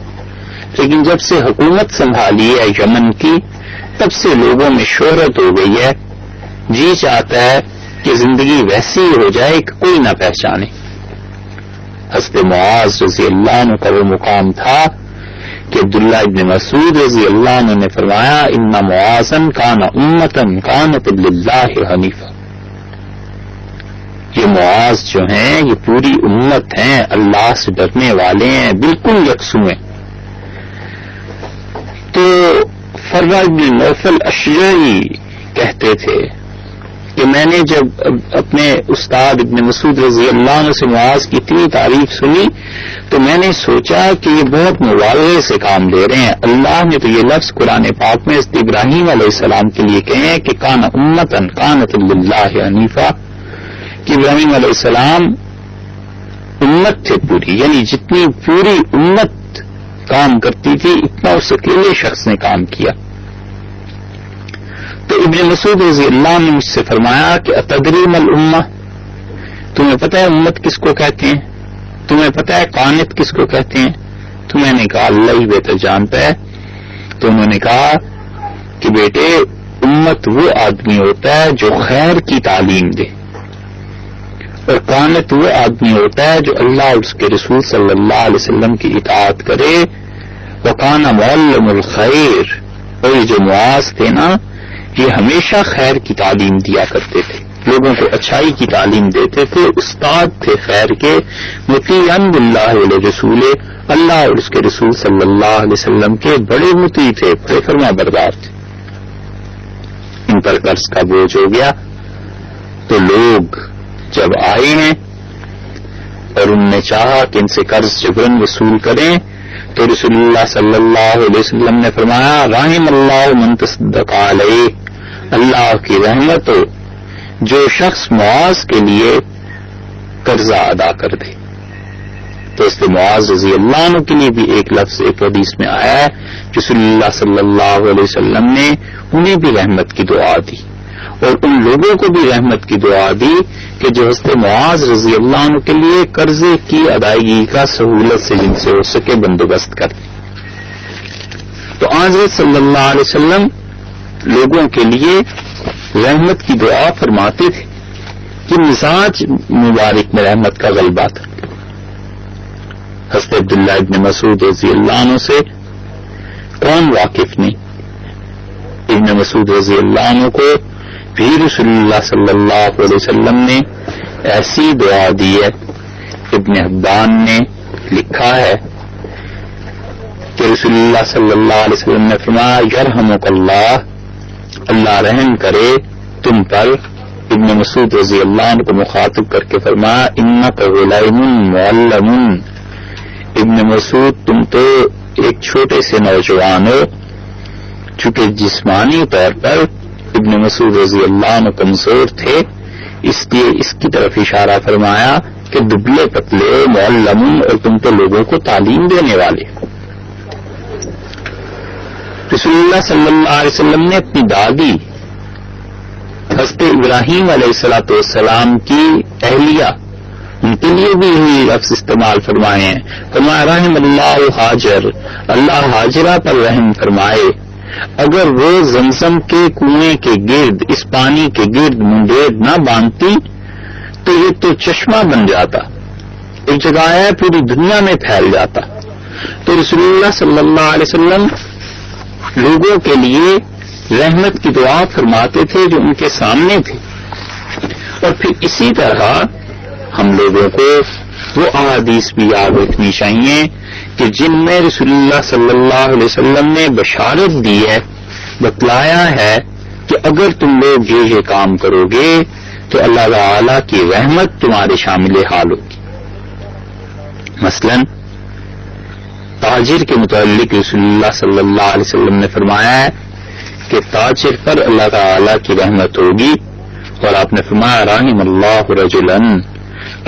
لیکن جب سے حکومت سنبھالی ہے یمن کی تب سے لوگوں میں شہرت ہو گئی ہے، جی چاہتا ہے کہ زندگی ویسی ہو جائے کہ کوئی نہ پہچانے. حضرت معاذ رضی اللہ عنہ کا وہ مقام تھا کہ عبداللہ ابن مسعود رضی اللہ عنہ نے فرمایا ان معاذا کان امۃ کانت للہ حنیفہ. یہ معاذ جو ہیں یہ پوری امت ہیں، اللہ سے ڈرنے والے ہیں، بالکل یکسو ہیں. تو فروا بن نوفل اشجعی کہتے تھے کہ میں نے جب اپنے استاد ابن مسعود رضی اللہ عنہ سے معاذ کی اتنی تعریف سنی تو میں نے سوچا کہ یہ بہت مبالغے سے کام لے رہے ہیں. اللہ نے تو یہ لفظ قرآن پاک میں حضرت ابراہیم علیہ السلام کے لیے کہے ہیں کہ کان امتن کانت للہ حنیفہ، کہ ابراہیم علیہ السلام امت تھے پوری، یعنی جتنی پوری امت کام کرتی تھی اتنا اس اکیلے شخص نے کام کیا. تو ابن مسعود رضی اللہ نے مجھ سے فرمایا کہ اتدری ما الامہ، تمہیں پتہ ہے امت کس کو کہتے ہیں؟ تمہیں پتہ ہے قانت کس کو کہتے ہیں؟ تو میں نے کہا اللہ ہی بہتر جانتا ہے. تو انہوں نے کہا کہ بیٹے امت وہ آدمی ہوتا ہے جو خیر کی تعلیم دے، اور قانت وہ آدمی ہوتا ہے جو اللہ اور اس کے رسول صلی اللہ علیہ وسلم کی اطاعت کرے. وکان معلم الخیر، اور یہ جو معاذ تھے نا یہ ہمیشہ خیر کی تعلیم دیا کرتے تھے، لوگوں کو اچھائی کی تعلیم دیتے تھے، استاد تھے خیر کے. مطیعا باللہ ورسول، اللہ اور اس کے رسول صلی اللہ علیہ وسلم کے بڑے مطیع تھے، بڑے فرما بردار تھے. ان پر قرض کا بوجھ ہو گیا تو لوگ جب آئے ہیں اور انہوں نے چاہا کہ ان سے قرض جبرن وصول کریں تو رسول اللہ صلی اللہ علیہ وسلم نے فرمایا رحم اللہ من تصدق علیہ، اللہ کی رحمت ہو جو شخص معاذ کے لیے قرضہ ادا کر دے. تو اس سے معاذ رضی اللہ عنہ کے لیے بھی ایک لفظ ایک حدیث میں آیا ہے، رسول اللہ صلی اللہ علیہ وسلم نے انہیں بھی رحمت کی دعا دی. اور ان لوگوں کو بھی رحمت کی دعا دی کہ جو حضرت معاذ رضی اللہ عنہ کے لیے قرضے کی ادائیگی کا سہولت سے جن سے ہو سکے بندوبست کر دیں. تو حضرت صلی اللہ علیہ وسلم لوگوں کے لیے رحمت کی دعا فرماتے تھے کہ مزاج مبارک میں رحمت کا غلبہ تھا. حضرت عبداللہ ابن مسعود رضی اللہ عنہ سے کون واقف نہیں؟ ابن مسعود رضی اللہ عنہ کو بھی رسول اللہ صلی اللہ علیہ وسلم نے ایسی دعا دی ہے. ابن حبان نے لکھا ہے کہ رسول اللہ صلی اللہ علیہ وسلم نے فرمایا یرحمک اللہ، اللہ رحم کرے تم پر. ابن مسعود رضی اللہ عنہ کو مخاطب کر کے فرمایا انک غلام معلم، ابن مسعود تم تو ایک چھوٹے سے نوجوان ہو. چونکہ جسمانی طور پر ابن مسعود رضی اللہ عنہ کمزور تھے، اس لیے اس کی طرف اشارہ فرمایا کہ دبلے پتلے معلم، اور تم تو لوگوں کو تعلیم دینے والے. رسول اللہ صلی اللہ علیہ وسلم نے اپنی دادی حضرت ابراہیم علیہ الصلوۃ والسلام کی اہلیہ، ان کے لیے بھی یہی لفظ استعمال فرمائے ہیں. فرمایا رحم اللہ ہاجر، اللہ ہاجرہ پر رحم فرمائے. اگر وہ زمزم کے کنویں کے گرد اس پانی کے گرد منڈیر نہ باندھتی تو یہ تو چشمہ بن جاتا، ایک جگہ ہے پوری دنیا میں پھیل جاتا. تو رسول اللہ صلی اللہ علیہ وسلم لوگوں کے لیے رحمت کی دعا فرماتے تھے جو ان کے سامنے تھے. اور پھر اسی طرح ہم لوگوں کو وہ احادیث بھی یاد رکھنی چاہیے کہ جن میں رسول اللہ صلی اللہ علیہ وسلم نے بشارت دی ہے، بتلایا ہے کہ اگر تم لوگ یہ کام کرو گے تو اللہ تعالی کی رحمت تمہارے شامل حال ہوگی. مثلا تاجر کے متعلق رسول اللہ صلی اللہ علیہ وسلم نے فرمایا ہے کہ تاجر پر اللہ تعالی کی رحمت ہوگی. اور آپ نے فرمایا رحم اللہ رجلا،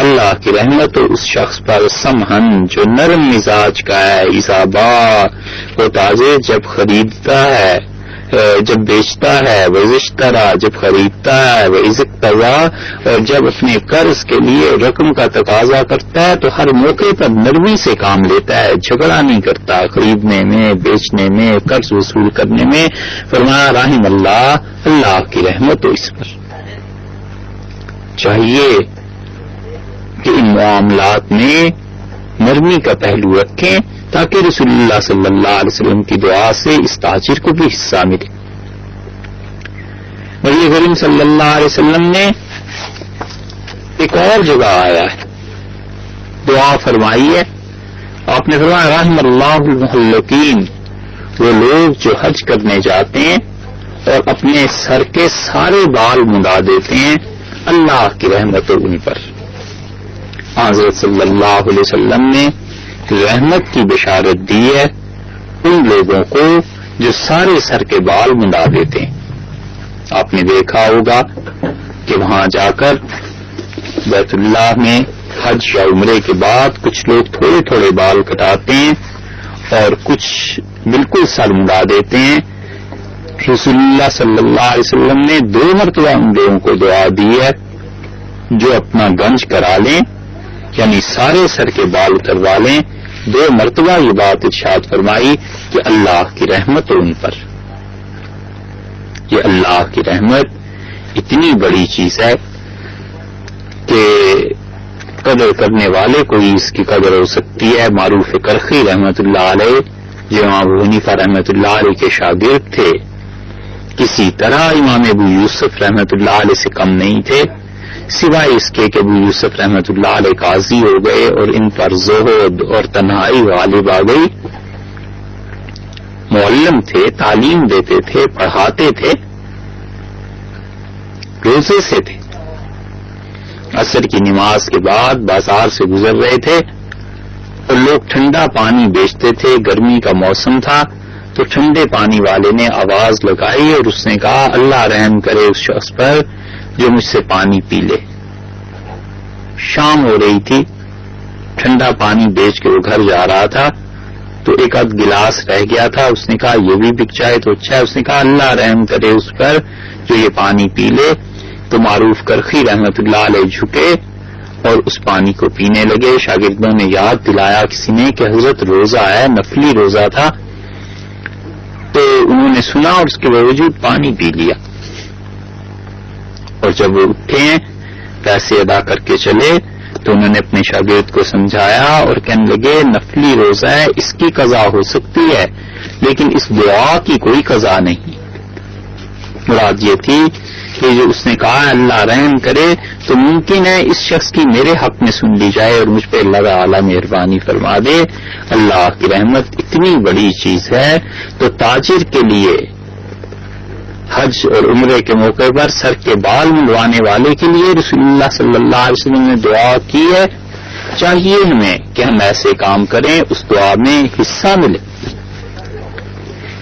اللہ کی رحمت ہو اس شخص پر سمحن جو نرم مزاج کا ہے. اذا وہ تاجر جب خریدتا ہے، جب بیچتا ہے، وزشترا جب خریدتا ہے، وزکتوا اور جب اپنے قرض کے لیے رقم کا تقاضا کرتا ہے تو ہر موقع پر نرمی سے کام لیتا ہے، جھگڑا نہیں کرتا خریدنے میں، بیچنے میں، قرض وصول کرنے میں. فرمایا رحم اللہ، اللہ کی رحمت ہو اس پر. چاہیے کہ ان معاملات میں نرمی کا پہلو رکھیں تاکہ رسول اللہ صلی اللہ علیہ وسلم کی دعا سے اس تاجر کو بھی حصہ ملے. نبی کریم صلی اللہ علیہ وسلم نے ایک اور جگہ آیا ہے دعا فرمائی ہے. آپ نے فرمایا رحم اللہ المحلقین، وہ لوگ جو حج کرنے جاتے ہیں اور اپنے سر کے سارے بال منڈا دیتے ہیں، اللہ کی رحمت ہو ان پر. حضرت صلی اللہ علیہ وسلم نے رحمت کی بشارت دی ہے ان لوگوں کو جو سارے سر کے بال منڈا دیتے ہیں. آپ نے دیکھا ہوگا کہ وہاں جا کر بیت اللہ میں حج یا عمرے کے بعد کچھ لوگ تھوڑے تھوڑے بال کٹاتے ہیں اور کچھ بالکل سر منڈا دیتے ہیں. رسول اللہ صلی اللہ علیہ وسلم نے 2 مرتبہ ان لوگوں کو دعا دی ہے جو اپنا گنج کرا لیں، یعنی سارے سر کے بال اتروا لیں. 2 مرتبہ یہ بات ارشاد فرمائی کہ اللہ کی رحمت ہو ان پر. یہ اللہ کی رحمت اتنی بڑی چیز ہے کہ قدر کرنے والے کو ہی اس کی قدر ہو سکتی ہے. معروف کرخی رحمت اللہ علیہ جو امام ابو حنیفہ رحمت اللہ علیہ کے شاگرد تھے، کسی طرح امام ابو یوسف رحمت اللہ علیہ سے کم نہیں تھے، سوائے اس کے کہ ابو یوسف رحمت اللہ علیہ قاضی ہو گئے اور ان پر زہد اور تنہائی غالب آ گئی. معلم تھے، تعلیم دیتے تھے، پڑھاتے تھے، روزے سے تھے. عصر کی نماز کے بعد بازار سے گزر رہے تھے اور لوگ ٹھنڈا پانی بیچتے تھے. گرمی کا موسم تھا تو ٹھنڈے پانی والے نے آواز لگائی اور اس نے کہا اللہ رحم کرے اس شخص پر جو مجھ سے پانی پی لے. شام ہو رہی تھی، ٹھنڈا پانی بیچ کے وہ گھر جا رہا تھا تو تو ایک آدھ گلاس رہ گیا تھا، اس نے کہا یہ بھی بک جائے تو اچھا ہے. اس نے کہا اللہ رحم کرے اس پر جو یہ پانی پی لے. تو معروف کرخی رحمت اللہ علیہ جھکے اور اس پانی کو پینے لگے. شاگردوں نے یاد دلایا کسی نے کہ حضرت روزہ ہے، نفلی روزہ تھا، تو انہوں نے سنا اور اس کے باوجود پانی پی لیا. اور جب وہ اٹھے پیسے ادا کر کے چلے تو انہوں نے اپنے شاگرد کو سمجھایا اور کہنے لگے نفلی روزہ ہے، اس کی قضا ہو سکتی ہے لیکن اس دعا کی کوئی قضا نہیں. مراد یہ تھی کہ جو اس نے کہا اللہ رحم کرے تو ممکن ہے اس شخص کی میرے حق میں سن لی جائے اور مجھ پہ اللہ تعالی مہربانی فرما دے. اللہ کی رحمت اتنی بڑی چیز ہے. تو تاجر کے لیے حج اور عمرے کے موقع پر سر کے بال منڈوانے والے کے لیے رسول اللہ صلی اللہ علیہ وسلم نے دعا کی ہے. چاہیے ہمیں کہ ہم ایسے کام کریں، اس دعا میں حصہ ملے.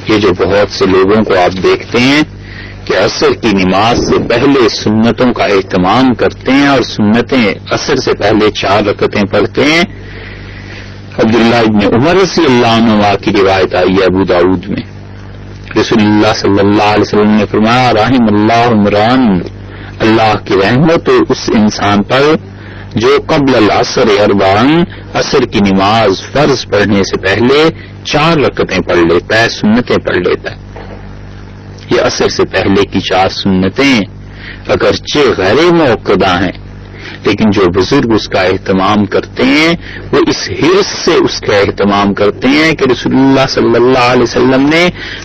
یہ جو بہت سے لوگوں کو آپ دیکھتے ہیں کہ عصر کی نماز سے پہلے سنتوں کا اہتمام کرتے ہیں اور سنتیں عصر سے پہلے 4 رکعتیں پڑھتے ہیں. عبداللہ ابن عمر رضی اللہ عنہ کی روایت آئی ہے ابو داؤد میں. رسول اللہ صلی اللہ علیہ وسلم نے فرمایا رحم اللہ عمران، اللہ کی رحمت اس انسان پر جو قبل العصر اربعن، عصر کی نماز فرض پڑھنے سے پہلے 4 رکعتیں پڑھ لیتا ہے، سنتیں پڑھ لیتا ہے. یہ عصر سے پہلے کی 4 سنتیں اگرچہ غیر موقدہ ہیں لیکن جو بزرگ اس کا اہتمام کرتے ہیں وہ اس حرص سے اس کا اہتمام کرتے ہیں کہ رسول اللہ صلی اللہ علیہ وسلم نے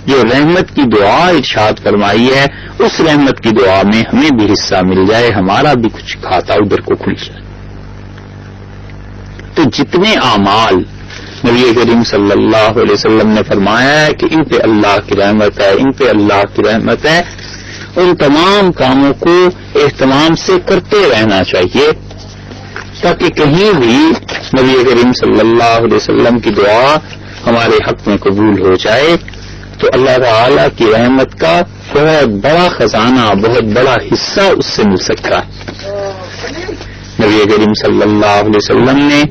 جو رحمت کی دعا ارشاد فرمائی ہے اس رحمت کی دعا میں ہمیں بھی حصہ مل جائے، ہمارا بھی کچھ کھاتا ادھر کو کھل جائے. تو جتنے اعمال نبی کریم صلی اللہ علیہ وسلم نے فرمایا ہے کہ ان پہ اللہ کی رحمت ہے، ان پہ اللہ کی رحمت ہے، ان تمام کاموں کو اہتمام سے کرتے رہنا چاہیے تاکہ کہیں بھی نبی کریم صلی اللہ علیہ وسلم کی دعا ہمارے حق میں قبول ہو جائے تو اللہ تعالی کی رحمت کا بہت بڑا خزانہ، بہت بڑا حصہ اس سے مل سکتا ہے. نبی کریم صلی اللہ علیہ وسلم نے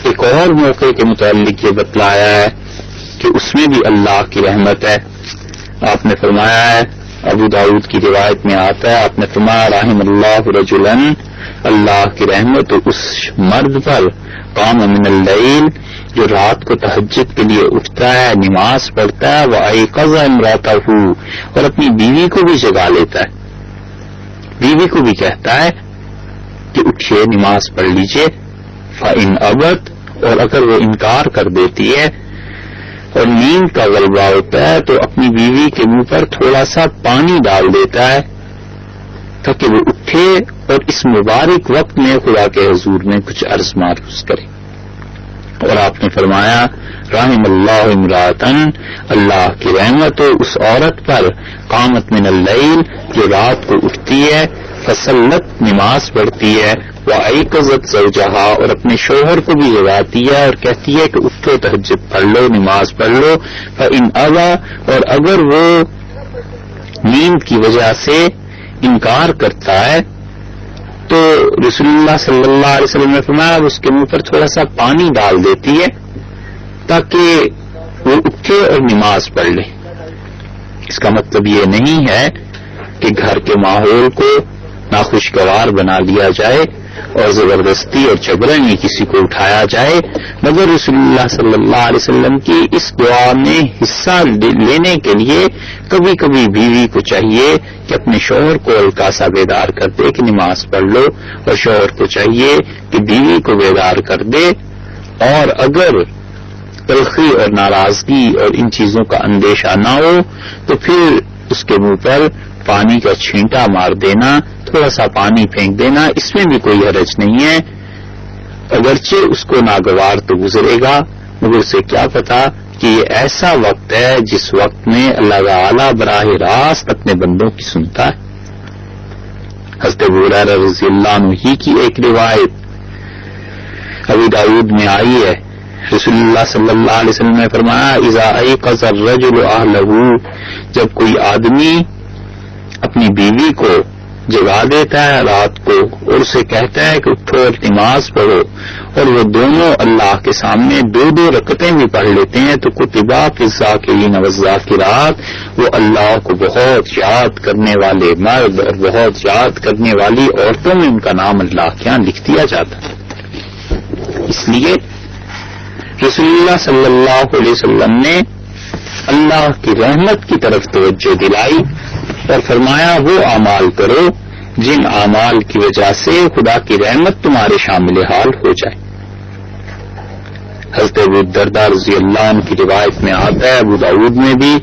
ایک اور موقع کے متعلق یہ بتلایا ہے کہ اس میں بھی اللہ کی رحمت ہے. آپ نے فرمایا ہے، ابو داؤد کی روایت میں آتا ہے، آپ نے فرمایا رحم اللہ رجلا، اللہ کی رحمت اس مرد پر قام من اللیل جو رات کو تہجد کے لیے اٹھتا ہے، نماز پڑھتا ہے، وایقظ امرأتہ اور اپنی بیوی کو بھی جگا لیتا ہے، بیوی کو بھی کہتا ہے کہ اٹھیے نماز پڑھ لیجئے. فإن ابت، اور اگر وہ انکار کر دیتی ہے اور نیند کا غلبہ ہوتا ہے تو اپنی بیوی کے منہ پر تھوڑا سا پانی ڈال دیتا ہے تاکہ وہ اٹھے اور اس مبارک وقت میں خدا کے حضور میں کچھ عرض معروض کرے. اور آپ نے فرمایا رحم اللہ امراتن، اللہ کی رحمت ہو اس عورت پر قامت من اللیل جو رات کو اٹھتی ہے، فصلت نماز پڑھتی ہے، وایقظت زوجہا اور اپنے شوہر کو بھی جگاتی ہے اور کہتی ہے کہ اٹھو تہجد پڑھ لو، نماز پڑھ لو. فإن ابا، اور اگر وہ نیند کی وجہ سے انکار کرتا ہے تو رسول اللہ صلی اللہ علیہ وسلم نے فرمایا اس کے منہ پر تھوڑا سا پانی ڈال دیتی ہے تاکہ وہ اٹھے اور نماز پڑھ لے. اس کا مطلب یہ نہیں ہے کہ گھر کے ماحول کو ناخوشگوار بنا لیا جائے اور زبردستی اور جبرنی کسی کو اٹھایا جائے، مگر رسول اللہ صلی اللہ علیہ وسلم کی اس دعا میں حصہ لینے کے لیے کبھی کبھی بیوی کو چاہیے کہ اپنے شوہر کو ہلکا سا بیدار کر دے کہ نماز پڑھ لو، اور شوہر کو چاہیے کہ بیوی کو بیدار کر دے. اور اگر تلخی اور ناراضگی اور ان چیزوں کا اندیشہ نہ ہو تو پھر اس کے منہ پر پانی کا چھینٹا مار دینا، تھوڑا سا پانی پھینک دینا، اس میں بھی کوئی حرج نہیں ہے. اگرچہ اس کو ناگوار تو گزرے گا مگر اسے کیا پتا کہ یہ ایسا وقت ہے جس وقت میں اللہ تعالی براہ راست اپنے بندوں کی سنتا ہے. حضرت ابو ہریرہ رضی اللہ عنہ ہی کی ایک روایت ابو داؤد میں آئی ہے، رسول اللہ صلی اللہ علیہ وسلم نے فرمایا اذا ایقظ الرجل اہلہ، جب کوئی آدمی اپنی بیوی کو جگا دیتا ہے رات کو اور اسے کہتا ہے کہ اٹھو اور نماز پڑھو، اور وہ دونوں اللہ کے سامنے 2 رکعتیں بھی پڑھ لیتے ہیں تو کتبا فی الذاکرین والذاکرات، وہ اللہ کو بہت یاد کرنے والے مرد اور بہت یاد کرنے والی عورتوں میں ان کا نام اللہ کے یہاں لکھ دیا جاتا ہے۔ اس لیے رسول اللہ صلی اللہ علیہ وسلم نے اللہ کی رحمت کی طرف توجہ دلائی اور فرمایا وہ اعمال کرو جن اعمال کی وجہ سے خدا کی رحمت تمہارے شامل حال ہو جائے۔ حضرت ابو الدرداء رضی اللہ عنہ کی روایت میں آتا ہے، ابو داؤد میں بھی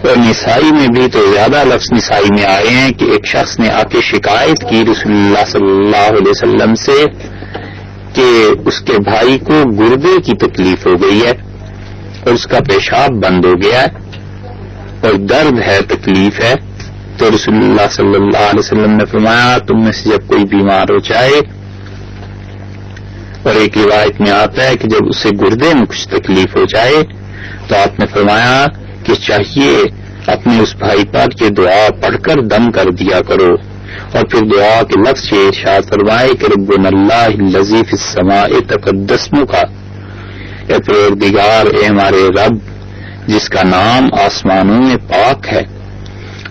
اور نسائی میں بھی، تو زیادہ لفظ نسائی میں آئے ہیں کہ ایک شخص نے آ کے شکایت کی رسول اللہ صلی اللہ علیہ وسلم سے کہ اس کے بھائی کو گردے کی تکلیف ہو گئی ہے اور اس کا پیشاب بند ہو گیا ہے اور درد ہے، تکلیف ہے۔ تو رسول اللہ صلی اللہ علیہ وسلم نے فرمایا تم میں سے جب کوئی بیمار ہو جائے، اور ایک روایت میں آتا ہے کہ جب اسے گردے میں کچھ تکلیف ہو جائے تو آپ نے فرمایا کہ چاہیے اپنے اس بھائی پر یہ دعا پڑھ کر دم کر دیا کرو، اور پھر دعا کے لفظ یہ ارشاد فرمائے کہ ربنا اللہ الذی فی السماء تقدس اسمک، اے پروردگار، اے ہمارے رب جس کا نام آسمانوں میں پاک ہے،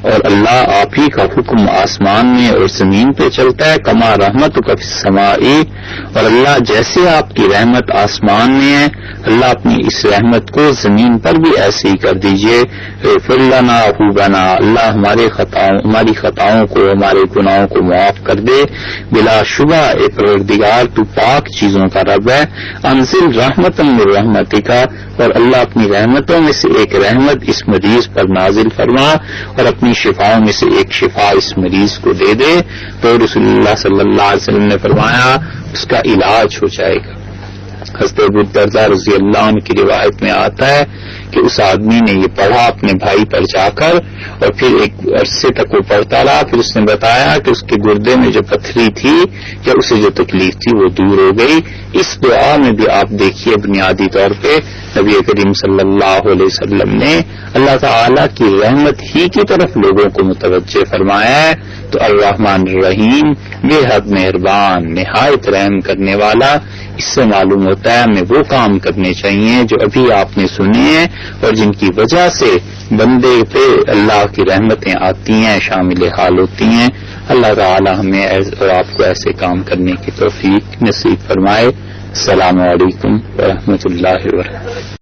اور اللہ آپ ہی کا حکم آسمان میں اور زمین پہ چلتا ہے، کما رحمتک فی السماء، اور اللہ جیسے آپ کی رحمت آسمان میں ہے اللہ اپنی اس رحمت کو زمین پر بھی ایسے ہی کر دیجئے۔ اغفر لنا ذنوبنا، اللہ ہماری خطاؤں کو، ہمارے گناہوں کو معاف کر دے۔ بلا شبہ اے پروردگار تو پاک چیزوں کا رب ہے۔ انزل رحمتا من رحمتک، اور اللہ اپنی رحمتوں میں سے ایک رحمت اس مریض پر نازل فرما اور اپنی شفاؤں میں سے ایک شفا اس مریض کو دے دے۔ تو رسول اللہ صلی اللہ علیہ وسلم نے فرمایا اس کا علاج ہو جائے گا۔ حضرت ابو الدرداء رضی اللہ عنہ کی روایت میں آتا ہے کہ اس آدمی نے یہ پڑھا اپنے بھائی پر جا کر، اور پھر ایک عرصے تک وہ پڑھتا رہا، پھر اس نے بتایا کہ اس کے گردے میں جو پتھری تھی یا اسے جو تکلیف تھی وہ دور ہو گئی۔ اس دعا میں بھی آپ دیکھیے بنیادی طور پہ نبی کریم صلی اللہ علیہ وسلم نے اللہ تعالی کی رحمت ہی کی طرف لوگوں کو متوجہ فرمایا ہے۔ تو الرحمن الرحیم، بے حد مہربان، نہایت رحم کرنے والا، اس سے معلوم ہوتا ہے ہمیں وہ کام کرنے چاہیے جو ابھی آپ نے سنے ہیں اور جن کی وجہ سے بندے پہ اللہ کی رحمتیں آتی ہیں، شامل حال ہوتی ہیں۔ اللہ تعالی ہمیں اور آپ کو ایسے کام کرنے کی توفیق نصیب فرمائے۔ السلام علیکم ورحمۃ اللہ وبرکاتہ۔